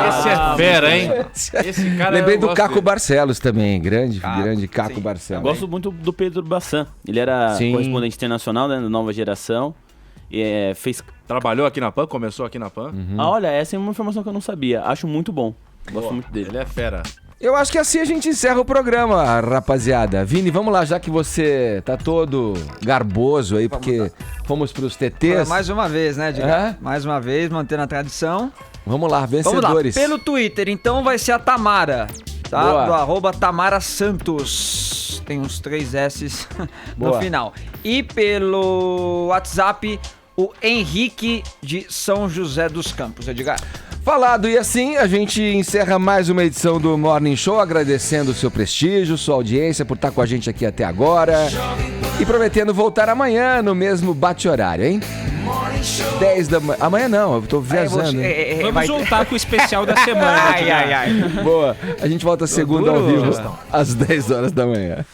Esse é fera, hein? Esse cara lembrei do Caco Barcelos também, grande Caco Barcelos. Eu gosto muito do Pedro Bassan. Ele era correspondente internacional, né, da Nova Geração. E, trabalhou aqui na PAN, começou aqui na PAN. Olha, essa é uma informação que eu não sabia. Acho muito bom. Gosto muito dele. Ele é fera. Eu acho que assim a gente encerra o programa, rapaziada. Vini, vamos lá, já que você tá todo garboso aí, porque fomos pros TTs. Mais uma vez, né, Edgar? Mais uma vez, mantendo a tradição. Vamos lá, vencedores. Vamos lá, pelo Twitter, então vai ser a Tamara, tá? Boa. Do @Tamara Santos. Tem uns 3 S's no final. E pelo WhatsApp, o Henrique de São José dos Campos, Edgar. Falado, e assim a gente encerra mais uma edição do Morning Show, agradecendo o seu prestígio, sua audiência por estar com a gente aqui até agora e prometendo voltar amanhã no mesmo bate-horário, hein? 10 da manhã. Amanhã não, eu tô viajando. Vamos juntar com o especial da semana. Boa, a gente volta segunda ao vivo às 10 horas da manhã.